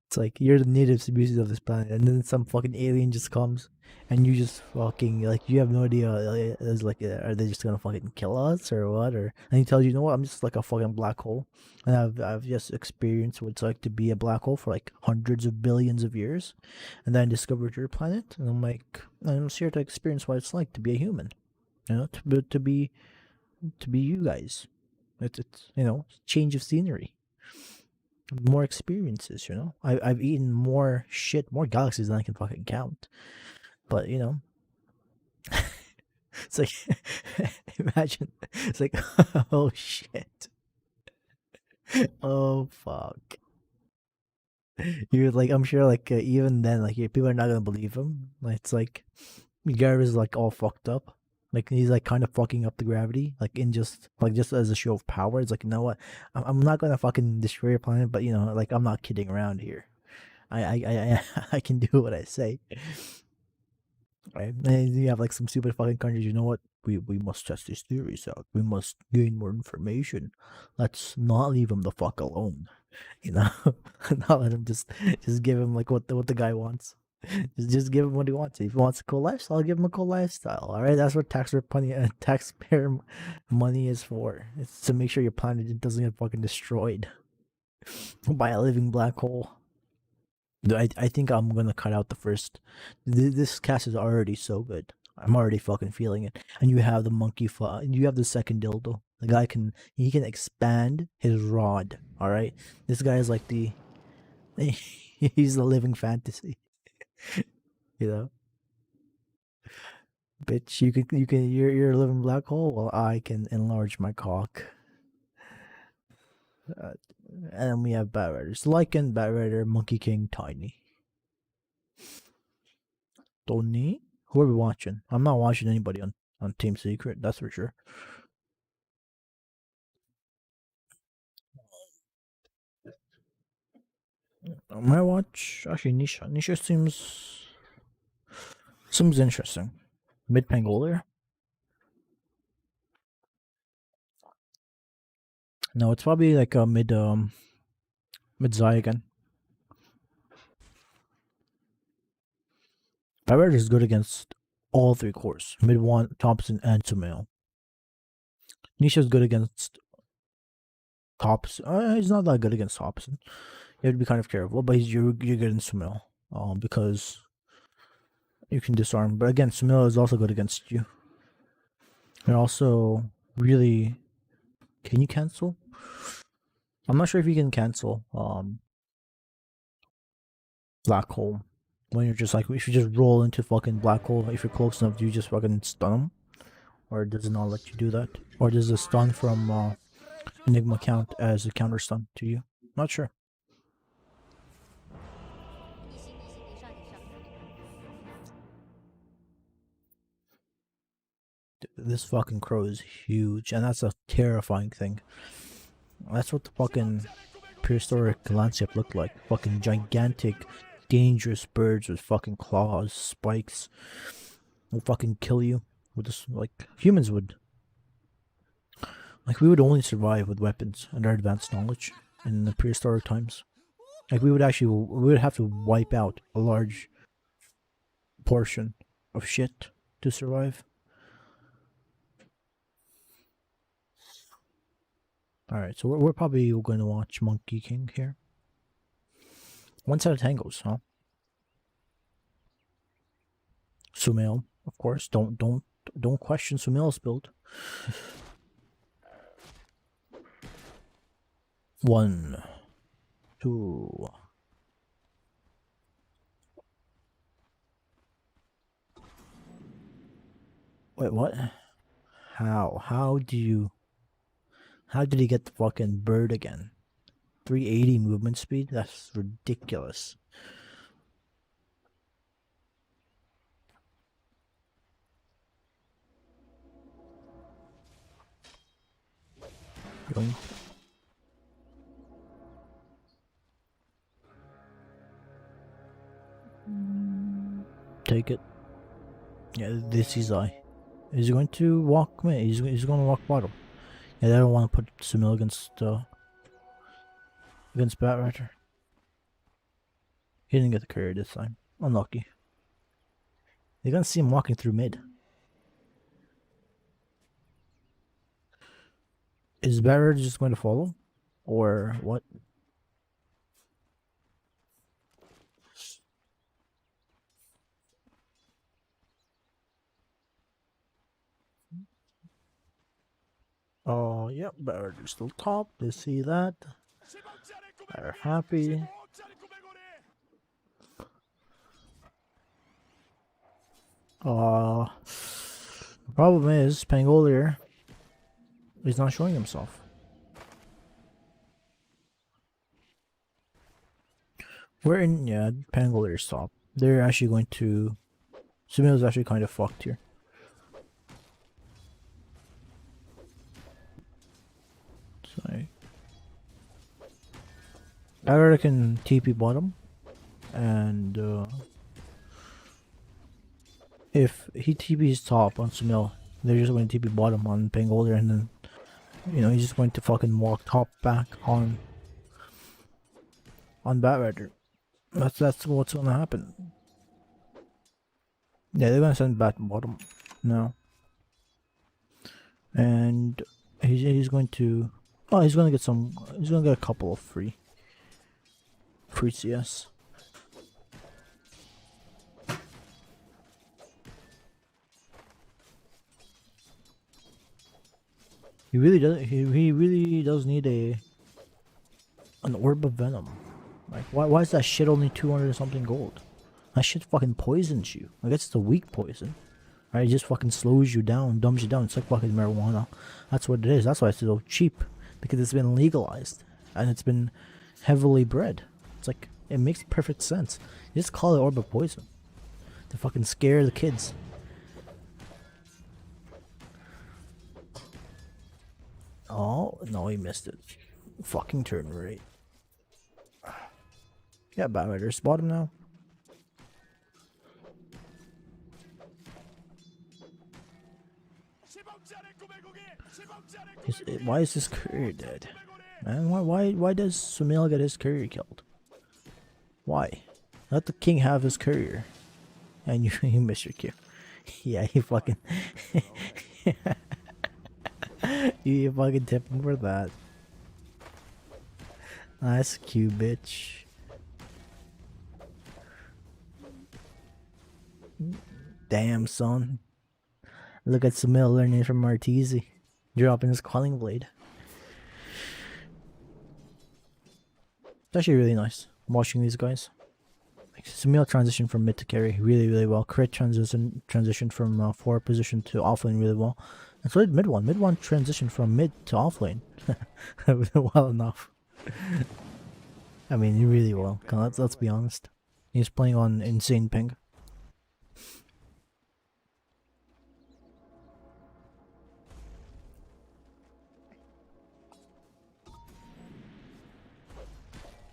It's like you're the native species of this planet, and then some fucking alien just comes, and you just fucking like you have no idea. It's like, are they just gonna fucking kill us or what? Or and he tells you, you know what? I'm just like a fucking black hole, and I've just experienced what it's like to be a black hole for like hundreds of billions of years, and then I discovered your planet, and I'm like, I'm just here to experience what it's like to be a human, you know, to be you guys. It's change of scenery, more experiences, I've eaten more shit, more galaxies than I can fucking count. But it's like imagine it's like oh shit. Oh fuck. You're like I'm sure like even then like people are not gonna believe him. Like, it's like Garrett is like all fucked up. Like he's like kind of fucking up the gravity, like in just as a show of power. It's like, you know what? I'm not gonna fucking destroy your planet, but like I'm not kidding around here. I can do what I say, right? And you have like some stupid fucking countries. You know what? We must test these theories out. We must gain more information. Let's not leave him the fuck alone. You know, not let him just give him like what the guy wants. Just give him what he wants. If he wants a cool lifestyle, I'll give him a cool lifestyle. All right, that's what taxpayer money is for. It's to make sure your planet doesn't get fucking destroyed by a living black hole. I think I'm gonna cut out the first. This cast is already so good. I'm already fucking feeling it. And you have the monkey. You have the second dildo. The guy he can expand his rod. All right. This guy is like the. He's the living fantasy. You know, bitch. You're a living black hole. Well, I can enlarge my cock. Uh, and then we have Bat Riders. Lycan, Bat Rider, Monkey King, Tiny. Tony? Who are we watching? I'm not watching anybody on Team Secret, that's for sure. My watch actually Nisha. Nisha seems interesting. Mid Pangolier? No, it's probably like a mid Zygon. Barrett is good against all three cores. Mid one, Thompson and Sumail. Nisha is good against Thompson. He's not that good against Thompson. You have to be kind of careful, but you're good in Sumail. Because you can disarm. But again, Sumail is also good against you. You're also really. Can you cancel? I'm not sure if you can cancel black hole when you're just like if you just roll into fucking black hole. If you're close enough, do you just fucking stun them, or does it not let you do that? Or does the stun from Enigma count as a counter stun to you? Not sure. This fucking crow is huge, and that's a terrifying thing. That's what the fucking prehistoric landscape looked like. Fucking gigantic, dangerous birds with fucking claws, spikes, will fucking kill you with this, like humans would. Like we would only survive with weapons and our advanced knowledge in the prehistoric times. Like we would have to wipe out a large portion of shit to survive. All right, so we're probably going to watch Monkey King here. One set of tangos, huh? Sumail, of course. Don't question Sumail's build. 1, 2. Wait, what? How? How did he get the fucking bird again? 380 movement speed? That's ridiculous. Yoink. take it. Yeah, this is I. Is he going to walk me? He's going to walk bottom. Yeah, they don't want to put Sumail against Batrider. He didn't get the courier this time. Unlucky. They're gonna see him walking through mid. Is Batrider just going to follow? Or what? Oh, yep, Batrider's still top. They see that. They're happy. The problem is Pangolier is not showing himself. We're in, yeah, Pangolier's top. They're actually going to. Sumail's actually kind of fucked here. So, I can TP bottom, and if he TP's top on Sumail, they're just going to TP bottom on Pangolier, and then he's just going to fucking walk top back on Batrider. That's what's gonna happen. Yeah, they're gonna send back bottom now, and he's going to. Oh, he's gonna get some. He's gonna get a couple of free CS. He really does. He really does need an orb of venom. Like, why is that shit only 200 something gold? That shit fucking poisons you. I guess it's a weak poison. Right? It just fucking slows you down, dumbs you down. It's like fucking marijuana. That's what it is. That's why it's so cheap. Because it's been legalized. And it's been heavily bred. It's like, it makes perfect sense. You just call it orb of poison. To fucking scare the kids. Oh, no, he missed it. Fucking turn rate. Yeah, Batrider, spot him now. Why is this courier dead? Man, why does Sumail get his courier killed? Why? Let the king have his courier. And you missed your Q. Yeah, you fucking you fucking tip him for that. Nice Q, bitch. Damn, son. Look at Sumail learning from Martizi. Dropping his calling blade. It's actually really nice watching these guys. Like, Sumail transition from mid to carry really well. Crit transition from forward position to offlane really well. And so did mid one. Mid one transitioned from mid to offlane. Well enough. I mean, really well. Let's be honest. He's playing on insane ping.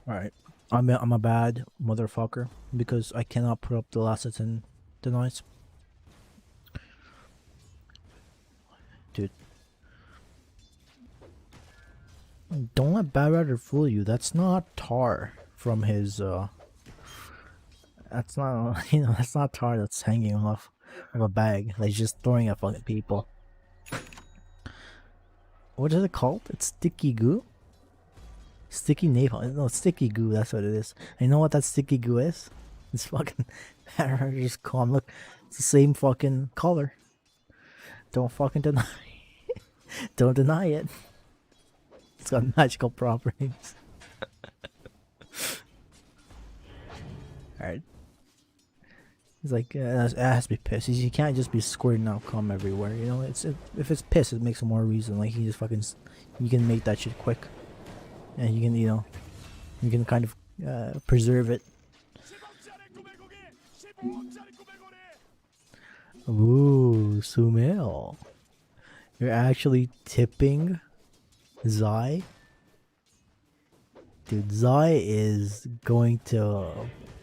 Alright. I'm a bad motherfucker because I cannot put up the last 10 denies. Dude. Don't let Batrider fool you. That's not tar from his that's not that's not tar that's hanging off of a bag. Like, just throwing at fucking people. What is it called? It's sticky goo? Sticky napalm. No, sticky goo, that's what it is. And you know what that sticky goo is? It's fucking just calm. Look, it's the same fucking color. Don't fucking deny Don't deny it. It's got magical properties. Alright. It's like, it has to be piss. You can't just be squirting out cum everywhere, you know? If it's piss, it makes more reason. Like, you just fucking, you can make that shit quick. And you can, you can kind of preserve it. Ooh, Sumail. You're actually tipping Zai? Dude, Zai is going to.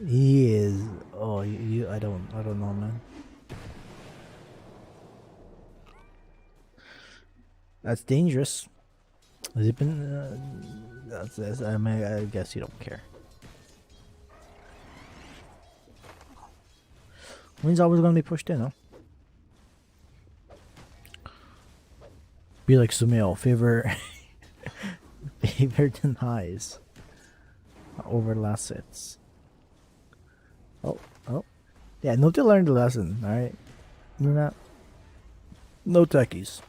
He is. Oh, I don't know, man. That's dangerous. Has it been? That's. I mean, I guess you don't care. Wind's always gonna be pushed in, huh? Be like Sumail, favor denies over last hits. Oh, yeah. No to learn the lesson. All right, you're not. No techies.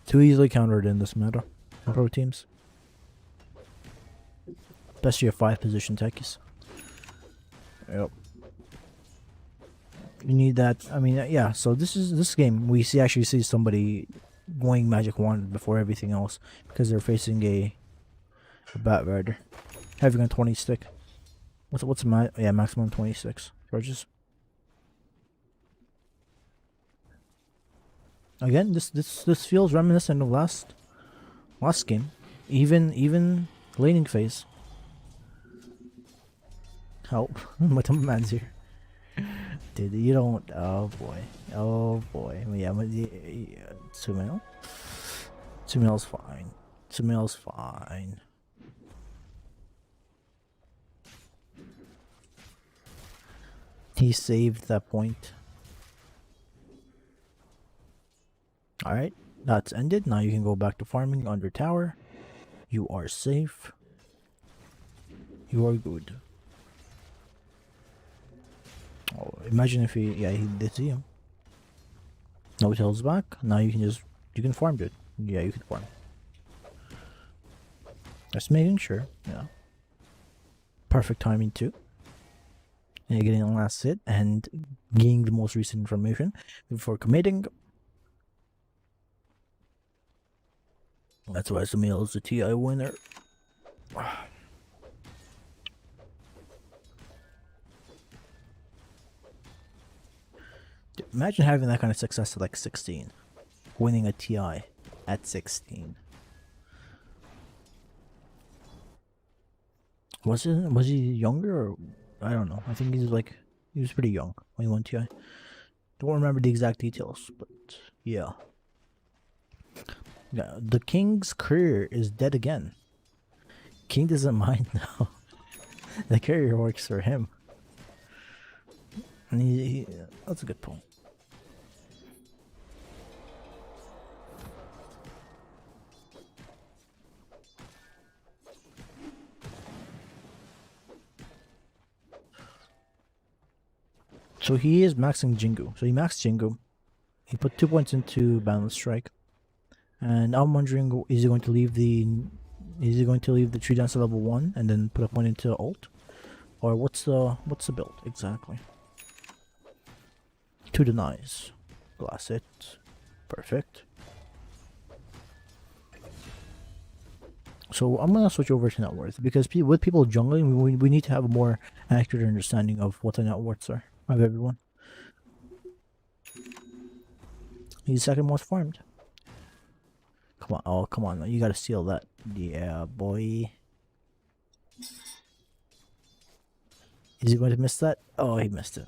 Too easily countered in this meta. Pro teams. Especially your 5 position techies. Yep. You need that. I mean, yeah. So this game. We actually see somebody going magic wand before everything else because they're facing a bat rider having a 20 stick. What's maximum 26 charges. Again, this feels reminiscent of last game. Even laning phase. Help. Mutumbaman's here. Dude, you don't. Oh boy. Yeah, Sumail. Sumail's fine. Sumail's fine. He saved that point. Alright, that's ended. Now you can go back to farming under tower. You are safe. You are good. Oh, imagine if he did see him. No tails back. Now you can farm, dude. Yeah, you can farm. Just making sure. Yeah. Perfect timing too. And you're getting the last hit and getting the most recent information before committing. That's why Sumail is the TI winner. Imagine having that kind of success at like 16. Winning a TI at 16. Was he younger or I don't know. I think he was pretty young when he won TI. Don't remember the exact details, but yeah. Yeah, the King's career is dead again. King doesn't mind now. The career works for him. And that's a good point. So he is maxing Jingu. So he maxed Jingu. He put 2 points into Balance Strike. And I'm wondering, is he going to leave the tree dance at level 1 and then put a point into ult? Or what's the build exactly? 2 denies. Glass it. Perfect. So I'm gonna switch over to net worth because with people jungling, we need to have a more accurate understanding of what the net worths are of everyone. He's second most farmed. Come on, oh come on, you gotta steal that. Yeah, boy. Is he going to miss that? Oh, he missed it.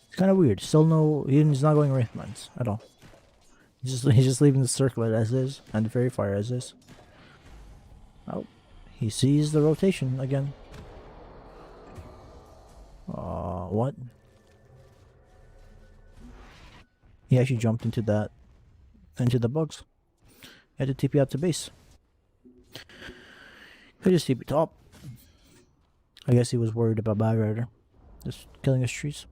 It's kind of weird. Still no, he's not going Wraithmans at all. He's just leaving the circlet as is and the fairy fire as is. Oh, he sees the rotation again. What? He actually jumped into the bugs. He had to TP out to base. Could just TP top. I guess he was worried about Bad Rider just killing his trees.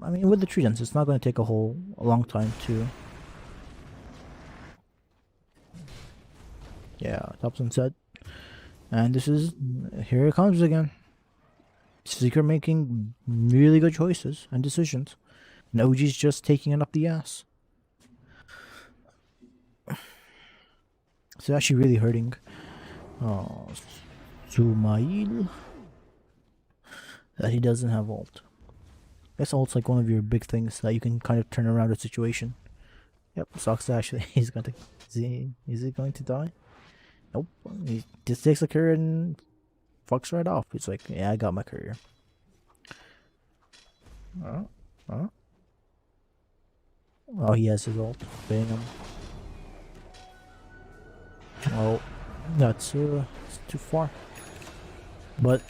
I mean, with the tree dance, it's not going to take a long time to. Yeah, top sunset. And here it comes again. Seeker making really good choices and decisions. And OG's just taking it up the ass. It's actually really hurting Sumail that he doesn't have ult. I guess ult's like one of your big things that you can kind of turn around a situation. Yep, Socks actually he's going to is he going to die? Nope. He just takes the courier and fucks right off. He's like, yeah, I got my courier. Oh, he has his ult. Bam. Oh, that's it's too far. But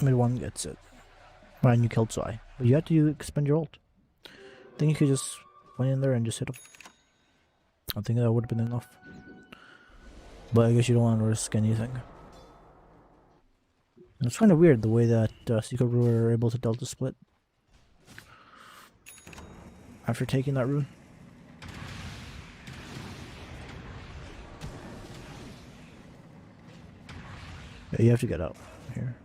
mid one gets it. And you killed Sai. But you had to expend your ult. I think you could just went in there and just hit him. I think that would have been enough. But I guess you don't want to risk anything. It's kind of weird the way that Secret were able to delta split after taking that rune. Yeah, you have to get out here.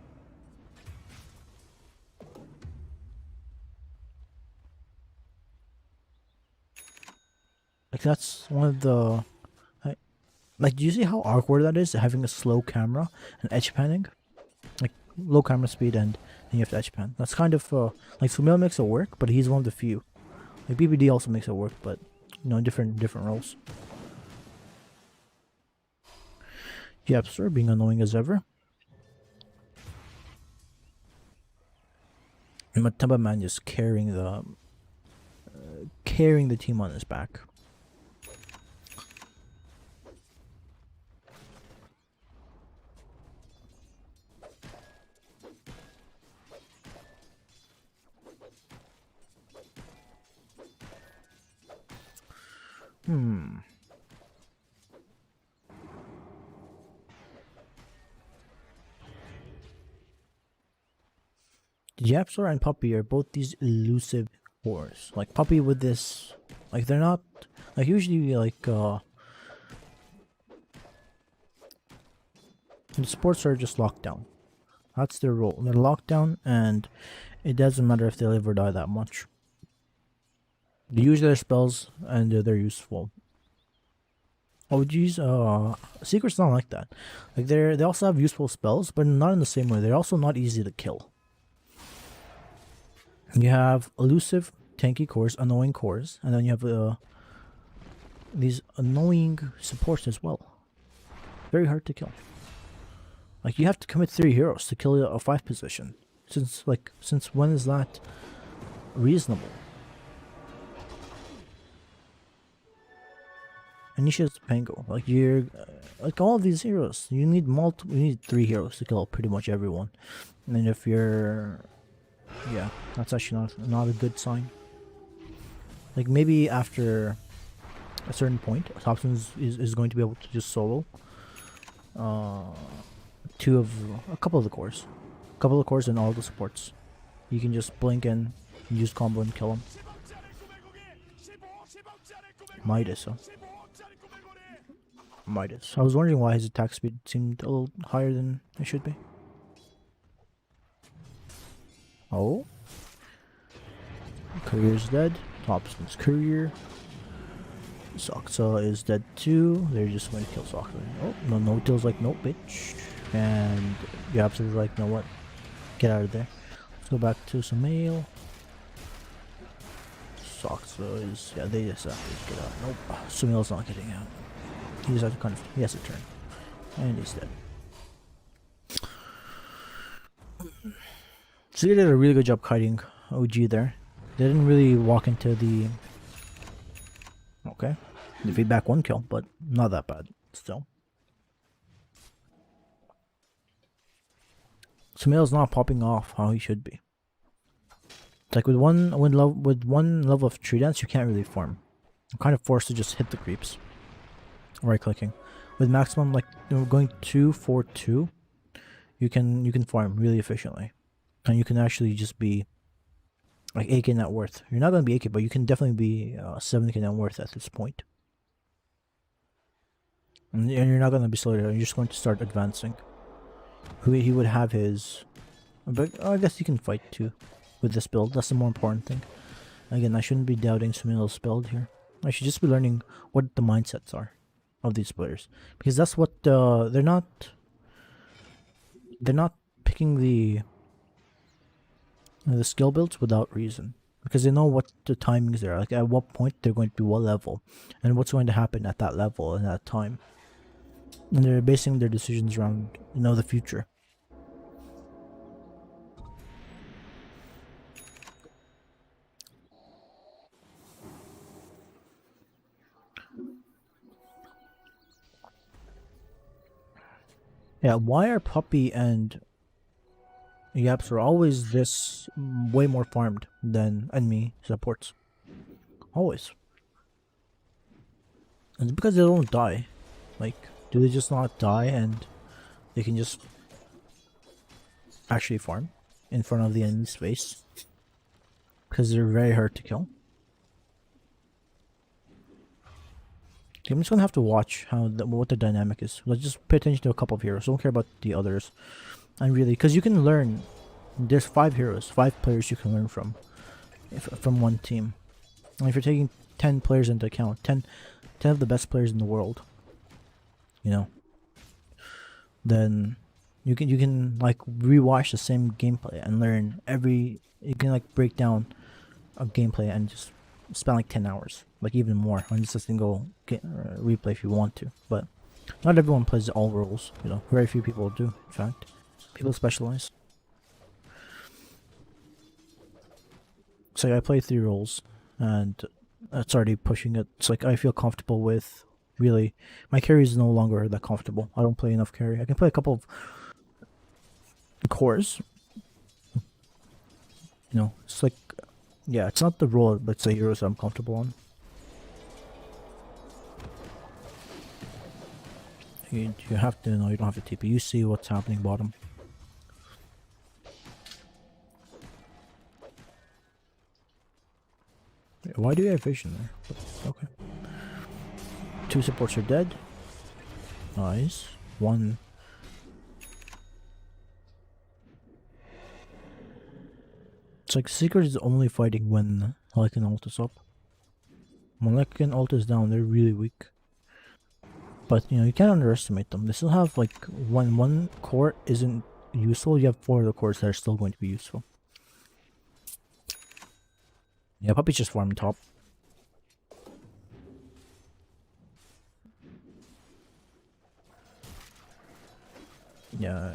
Like that's one of the like, do you see how awkward that is, having a slow camera and edge panning? Like low camera speed and then you have to edge pan. That's kind of like Sumail makes it work, but he's one of the few. Like BBD also makes it work, but you know, different roles. Yep, sir, being annoying as ever. And Mutumbaman just carrying the team on his back. Japsor and Puppy are both these elusive whores. Like Puppy with this, like they're not, like usually like the supports are just locked down. That's their role. They're locked down and it doesn't matter if they live or die that much. They use their spells and they're useful. OG's Secret's not like that. Like they also have useful spells, but not in the same way. They're also not easy to kill. You have elusive, tanky cores, annoying cores, and then you have these annoying supports as well. Very hard to kill. Like you have to commit 3 heroes to kill a 5 position. Since when is that reasonable? Anisha's Pango. Like you're like all of these heroes. You need you need 3 heroes to kill pretty much everyone. And if you're yeah, that's actually not a good sign. Like maybe after a certain point, Thompson is going to be able to just solo a couple of the cores and all the supports. You can just blink and use combo and kill them. Midas, huh? Midas. I was wondering why his attack speed seemed a little higher than it should be. Oh. Courier's dead. Thompson's courier. Soxa is dead too. They're just going to kill Soxa. Oh, no Till's like, nope, bitch. And Yaps is like, you know what? Get out of there. Let's go back to Sumail. Soxa is, yeah, they just have to get out. Nope. Sumail's not getting out. He just has to he has to turn. And he's dead. So they did a really good job kiting OG there. They didn't really walk into the... Okay. They beat back 1 kill, but not that bad still. Sumail's not popping off how he should be. It's like with one level of tree dance, you can't really farm. I'm kind of forced to just hit the creeps. Right clicking. With maximum, like going 2-4-2, you can farm really efficiently. And you can actually just be like 8k net worth. You're not going to be 8k, but you can definitely be 7k net worth at this point. And you're not going to be slow down. You're just going to start advancing. He would have his... But I guess he can fight too with this build. That's the more important thing. Again, I shouldn't be doubting Sumail's build here. I should just be learning what the mindsets are of these players. Because that's what... They're not picking the skill builds without reason. because they know what the timings are, like at what point they're going to be what level, and what's going to happen at that level and that time, and they're basing their decisions around the future. Yeah, why are Puppy and Yaps are always this way more farmed than enemy supports? Always. And it's because they don't die. Like, do they just not die and they can just actually farm in front of the enemy's face? Because they're very hard to kill. I'm just gonna have to watch what the dynamic is. Let's just pay attention to a couple of heroes. Don't care about the others. And really, because you can learn. There's 5 heroes, 5 players you can learn from one team. And if you're taking 10 players into account, 10 of the best players in the world, then you can like rewatch the same gameplay and learn you can like break down a gameplay and just spend like 10 hours, like even more, on just a single replay if you want to. But not everyone plays all roles, very few people do, in fact. People specialize. So I play 3 roles, and it's already pushing it. It's like I feel comfortable with, really, my carry is no longer that comfortable. I don't play enough carry. I can play a couple of cores. It's like, yeah, it's not the role, let's say, heroes I'm comfortable on. You have to know, you don't have to TP. You see what's happening bottom. Why do you have vision there? Okay. 2 supports are dead. Nice. 1. It's like Secret is only fighting when Lycan ult is up. When Lycan ult is down, they're really weak. But you can't underestimate them. They still have, like, when one core isn't useful, you have 4 other cores that are still going to be useful. Yeah, Puppy's just farming top. Yeah.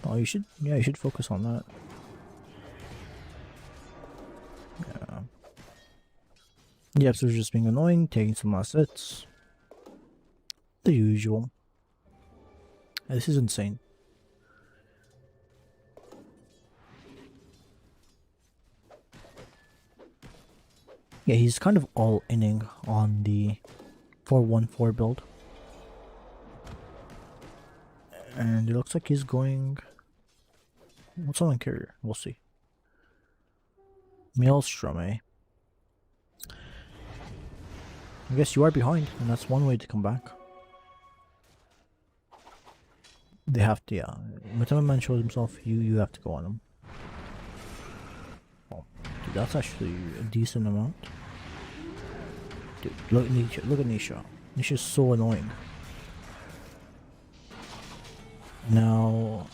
Oh, you should focus on that. Yeah. Yep, so just being annoying, taking some last hits. The usual. This is insane. Yeah, he's kind of all-inning on the 4-1-4 build. And it looks like he's going... What's on carrier? We'll see. Maelstrom, eh? I guess you are behind, and that's one way to come back. They have to, yeah. Mutumbaman shows himself, you have to go on him. Oh, dude, that's actually a decent amount. Dude, look at Nisha. Nisha's so annoying. Now,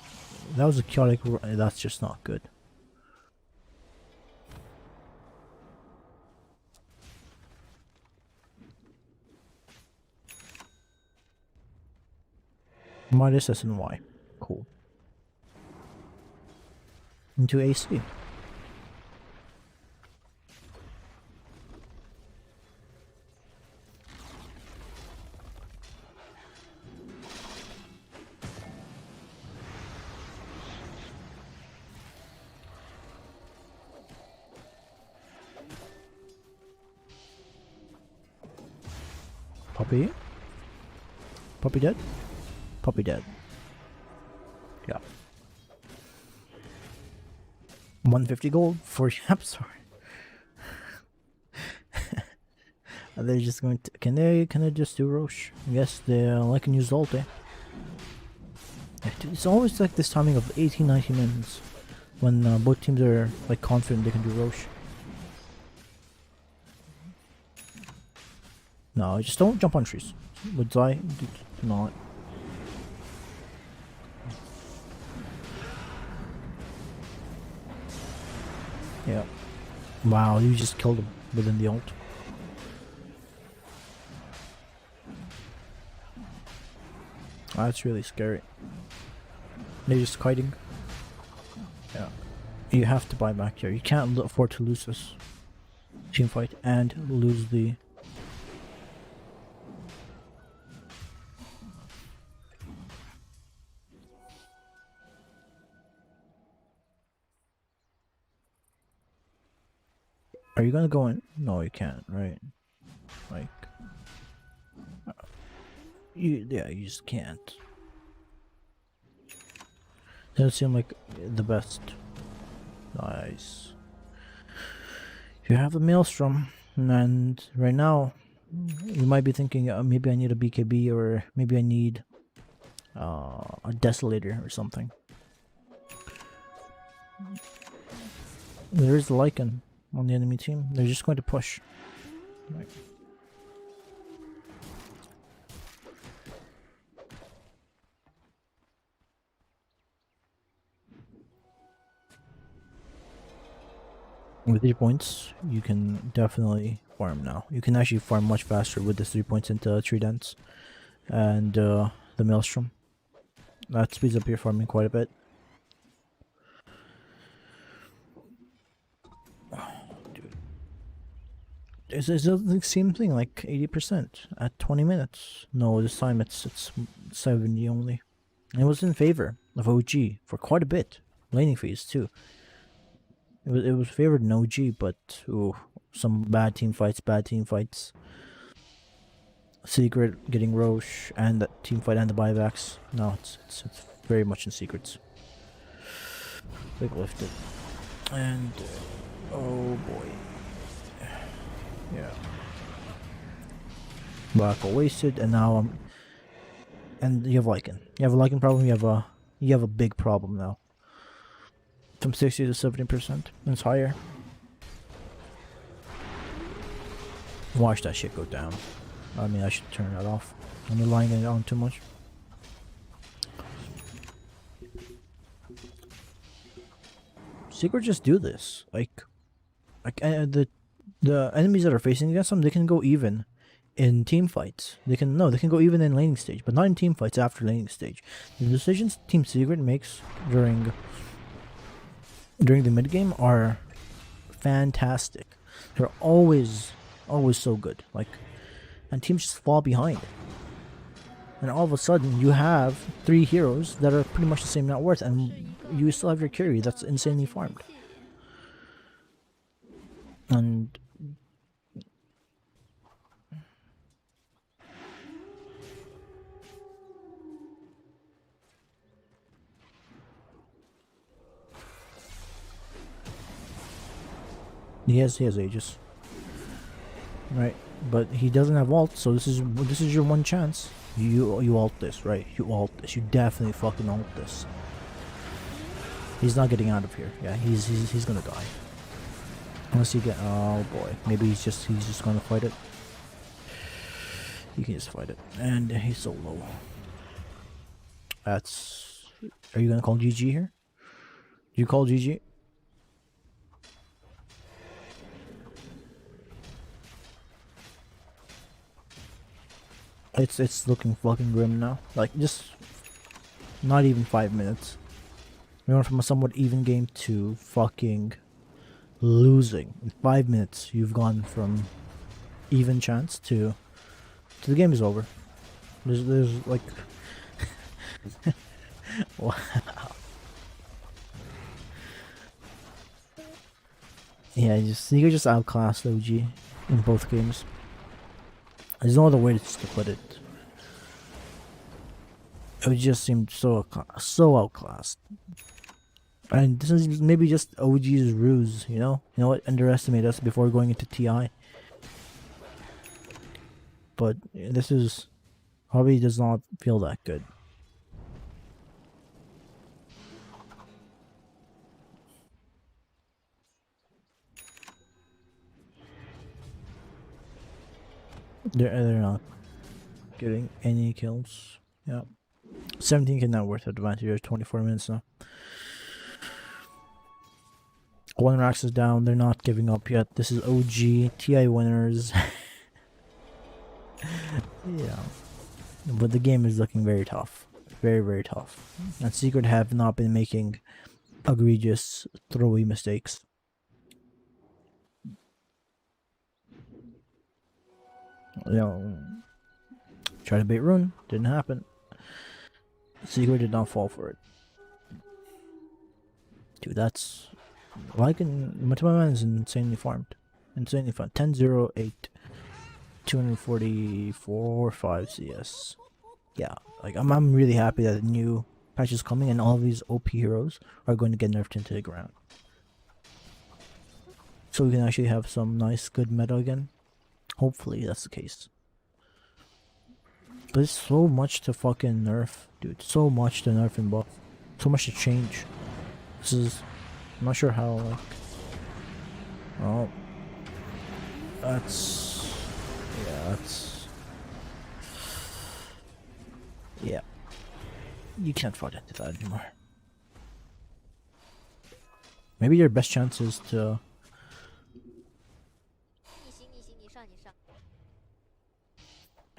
that was a chaotic. That's just not good. Minus S and Y. Cool. Into AC. Puppy? Puppy dead? Puppy dead. Yeah. 150 gold for Yap, sorry. They're just going to... Can they just do Roche? I guess they can use ult, eh? It's always like this timing of 18-19 minutes when both teams are like confident they can do Roche. No, just don't jump on trees. Would I? Do not. Wow, you just killed him within the ult. That's really scary. They're just kiting. Yeah. You have to buy back here. You can't afford to lose this team fight and lose the... Are you gonna go in? No, you can't, right? Like... yeah, you just can't. Doesn't seem like the best. Nice. You have a Maelstrom, and right now, you might be thinking, maybe I need a BKB, or maybe I need a Desolator or something. There is the Lycan on the enemy team. They're just going to push. Right. With 3 points, you can definitely farm now. You can actually farm much faster with the 3 points into Tridents and the Maelstrom. That speeds up your farming quite a bit. Dude. It's the same thing, like 80% at 20 minutes. No, this time it's 70 only. And it was in favor of OG for quite a bit. Laning phase too. It was favored in OG, but ooh, some bad team fights. Secret getting Roche and the team fight and the buybacks. No, it's very much in secrets. Big lifted. And oh boy. Yeah. Black hole wasted, and now I'm... And you have Lycan. You have a Lycan problem, you have a big problem now. From 60 to 70%. It's higher. Watch that shit go down. I mean, I should turn that off. I'm relying on it on too much. Secret just do this. Like the enemies that are facing against them, they can go even in team fights. They can go even in laning stage, but not in team fights after laning stage. The decisions Team Secret makes during the mid game are fantastic. They're always so good. Like, and teams just fall behind. And all of a sudden, you have 3 heroes that are pretty much the same net worth, and you still have your carry that's insanely farmed. And he has Aegis, right? But he doesn't have ult, so this is your one chance. You ult this, right? You ult this. You definitely fucking ult this. He's not getting out of here. Yeah, he's gonna die. Unless you get... Oh boy. Maybe he's just gonna fight it. He can just fight it. And he's so low. That's... Are you gonna call GG here? Do you call GG? It's looking fucking grim now. Like, just... Not even 5 minutes. We went from a somewhat even game to fucking... losing. In 5 minutes, you've gone from even chance to the game is over. There's like... Wow. Yeah, you just outclassed OG in both games. There's no other way to put it. It just seemed so outclassed. And this is maybe just OG's ruse, you know? You know what? Underestimate us before going into TI. But this is... Probably does not feel that good. They're not getting any kills. Yeah. 17 can net worth advantage. There's 24 minutes now. One Rax is down. They're not giving up yet. This is OG TI winners. Yeah, but the game is looking very tough, very very tough. And Secret have not been making egregious throwy mistakes. You know, try to bait rune, didn't happen. Secret did not fall for it. Dude, that's like Mutumbaman is insanely farmed. Insanely fun. 10-0-8. 244 5 CS. Yeah, like I'm really happy that the new patch is coming and all of these OP heroes are going to get nerfed into the ground. So we can actually have some nice good meta again. Hopefully that's the case. But it's so much to fucking nerf, dude. So much to nerf and buff. So much to change. This is... I'm not sure how, like... Oh. That's... Yeah, that's... Yeah. You can't fall into that anymore. Maybe your best chance is to...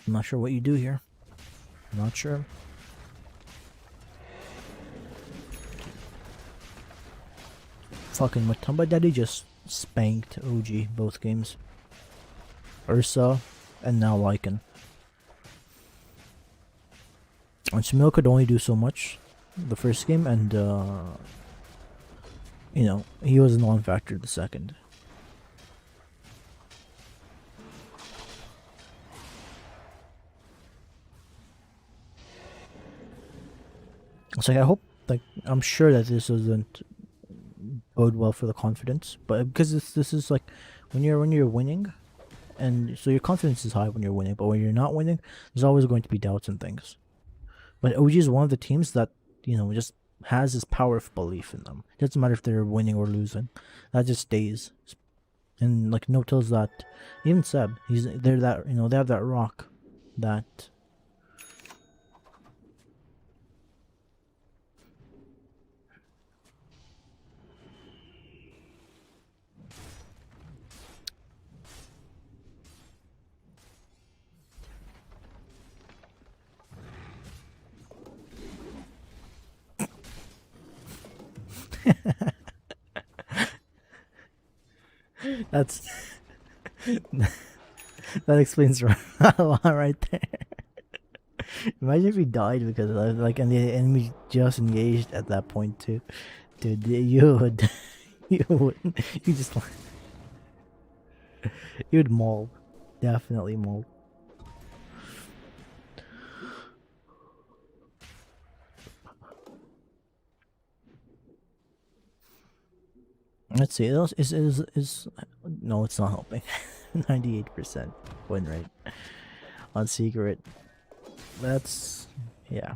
I'm not sure what you do here. I'm not sure. Fucking Mutumba Daddy just spanked OG both games. Ursa and now Lycan. And Sumail could only do so much the first game, and you know, he was a non-factor the second. It's like I hope, like I'm sure that this doesn't bode well for the confidence, but because this is like when you're winning, and so your confidence is high when you're winning, but when you're not winning, there's always going to be doubts and things. But OG is one of the teams that, you know, just has this power of belief in them. It doesn't matter if they're winning or losing, that just stays. And like no tells that, even Seb, they're that, you know, they have that rock that. That's that explains a lot right there. Imagine if he died because of, like, and the enemy just engaged at that point too, dude. You would, you would, you just, you would maul, definitely maul. Let's see. Is no, it's not helping. 98% win rate on Secret. That's, yeah.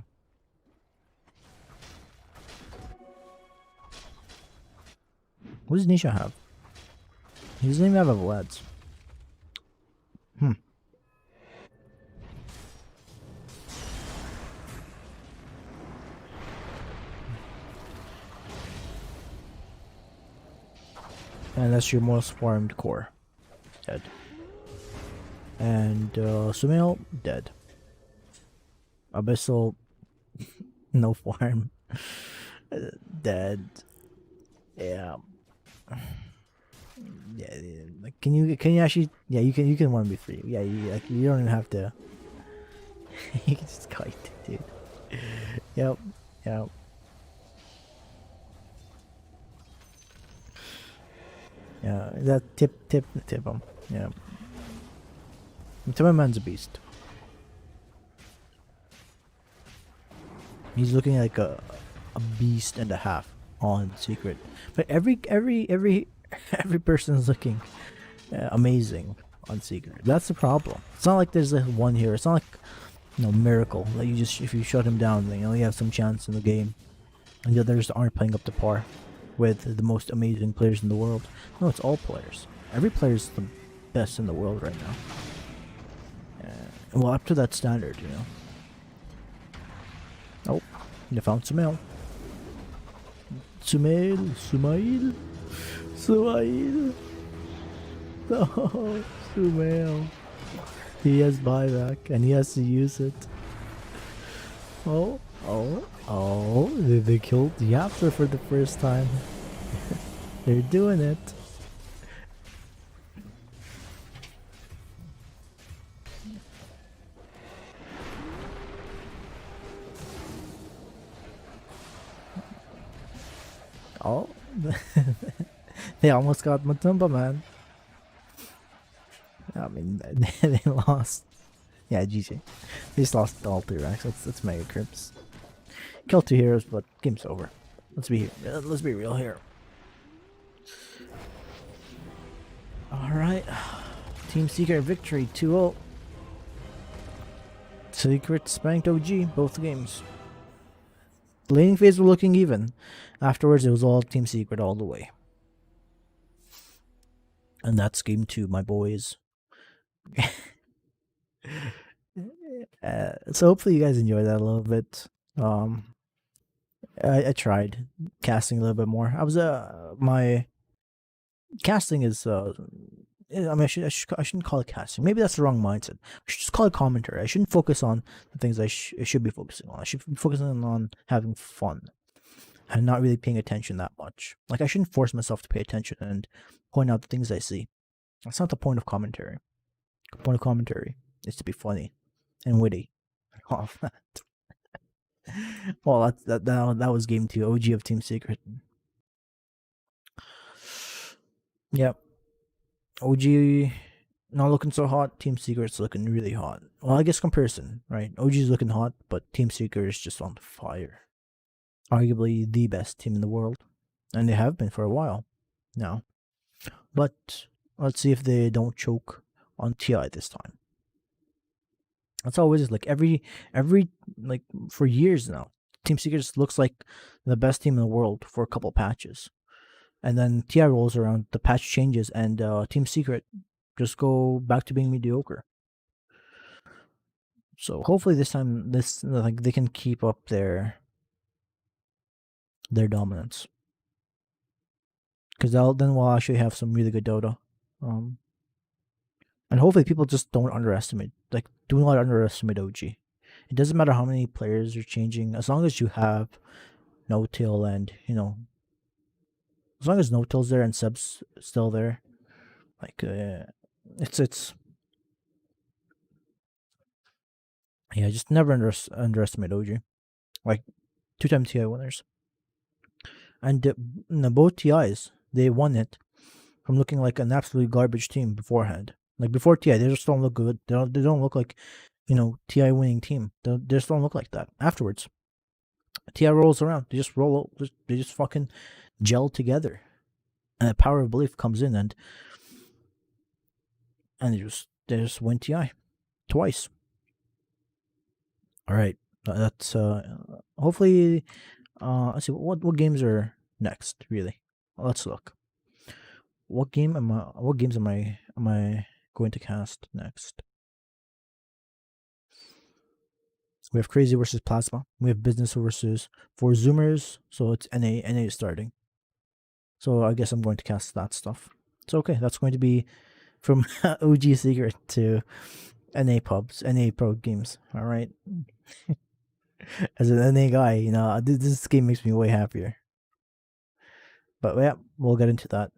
What does Nisha have? He doesn't even have a Vlad's. And that's your most farmed core. Dead. And Sumail, dead. Abyssal, no farm. Dead. Yeah. Yeah, like can you actually, yeah, you can 1v3. Yeah, like you don't even have to. You can just kite, dude. Yep. Yep. Yeah, that tip him. Yeah. Mutumbaman's a beast. He's looking like a beast and a half on Secret. But every person is looking amazing on Secret. That's the problem. It's not like there's like one here. It's not like, you know, miracle. Like you just, if you shut him down, then you only have some chance in the game. And the others aren't playing up to par with the most amazing players in the world. No, it's all players. Every player is the best in the world right now. Well, up to that standard, you know. Oh, you found Sumail. Sumail. Sumail. No, Sumail. He has buyback and he has to use it. Oh, they killed the Yapster for the first time. They're doing it. Oh, they almost got Mutumbaman. I mean, they lost. Yeah, GG. They just lost all 3 ranks. That's mega crips. Killed 2 heroes, but game's over. Let's be real here. All right, Team Secret victory 2-0. Secret spanked OG both games. The laning phase were looking even. Afterwards, it was all Team Secret all the way. And that's game 2, my boys. So hopefully you guys enjoyed that a little bit. I tried casting a little bit more. I was my casting is I mean I shouldn't call it casting. Maybe that's the wrong mindset. I should just call it commentary. I shouldn't focus on the things I should be focusing on. I should be focusing on having fun and not really paying attention that much. Like I shouldn't force myself to pay attention and point out the things I see. That's not the point of commentary. The point of commentary is to be funny and witty. All of that. Well, that was game 2, OG of Team Secret. Yep. OG not looking so hot. Team Secret's looking really hot. Well, I guess comparison, right? OG's looking hot, but Team Secret is just on fire. Arguably the best team in the world, and they have been for a while now. But let's see if they don't choke on TI this time. That's always like every like for years now. Team Secret just looks like the best team in the world for a couple patches. And then TI rolls around, the patch changes, and Team Secret just go back to being mediocre. So hopefully this time, like they can keep up their dominance, because then we'll actually have some really good Dota. And hopefully people just don't underestimate, like do not underestimate OG. It doesn't matter how many players are changing, as long as you have No Tail and as long as No Tail's there and Seb's still there, like it's yeah, just never underestimate OG. Like 2-time TI winners, and both TIs they won it from looking like an absolute garbage team beforehand. Like before TI, they just don't look good. They don't look like TI winning team. They just don't look like that. Afterwards, TI rolls around. They just roll. They just fucking gel together, and the power of belief comes in, and they just win TI twice. All right, that's hopefully. Let's see what games are next. Really, let's look. What games am I going to cast next? We have Crazy versus Plasma. We have Business versus for Zoomers. So it's NA is starting. So I guess I'm going to cast that stuff. So okay, that's going to be from OG Secret to NA pubs, NA pro games. All right. As an NA guy, this game makes me way happier. But yeah, we'll get into that.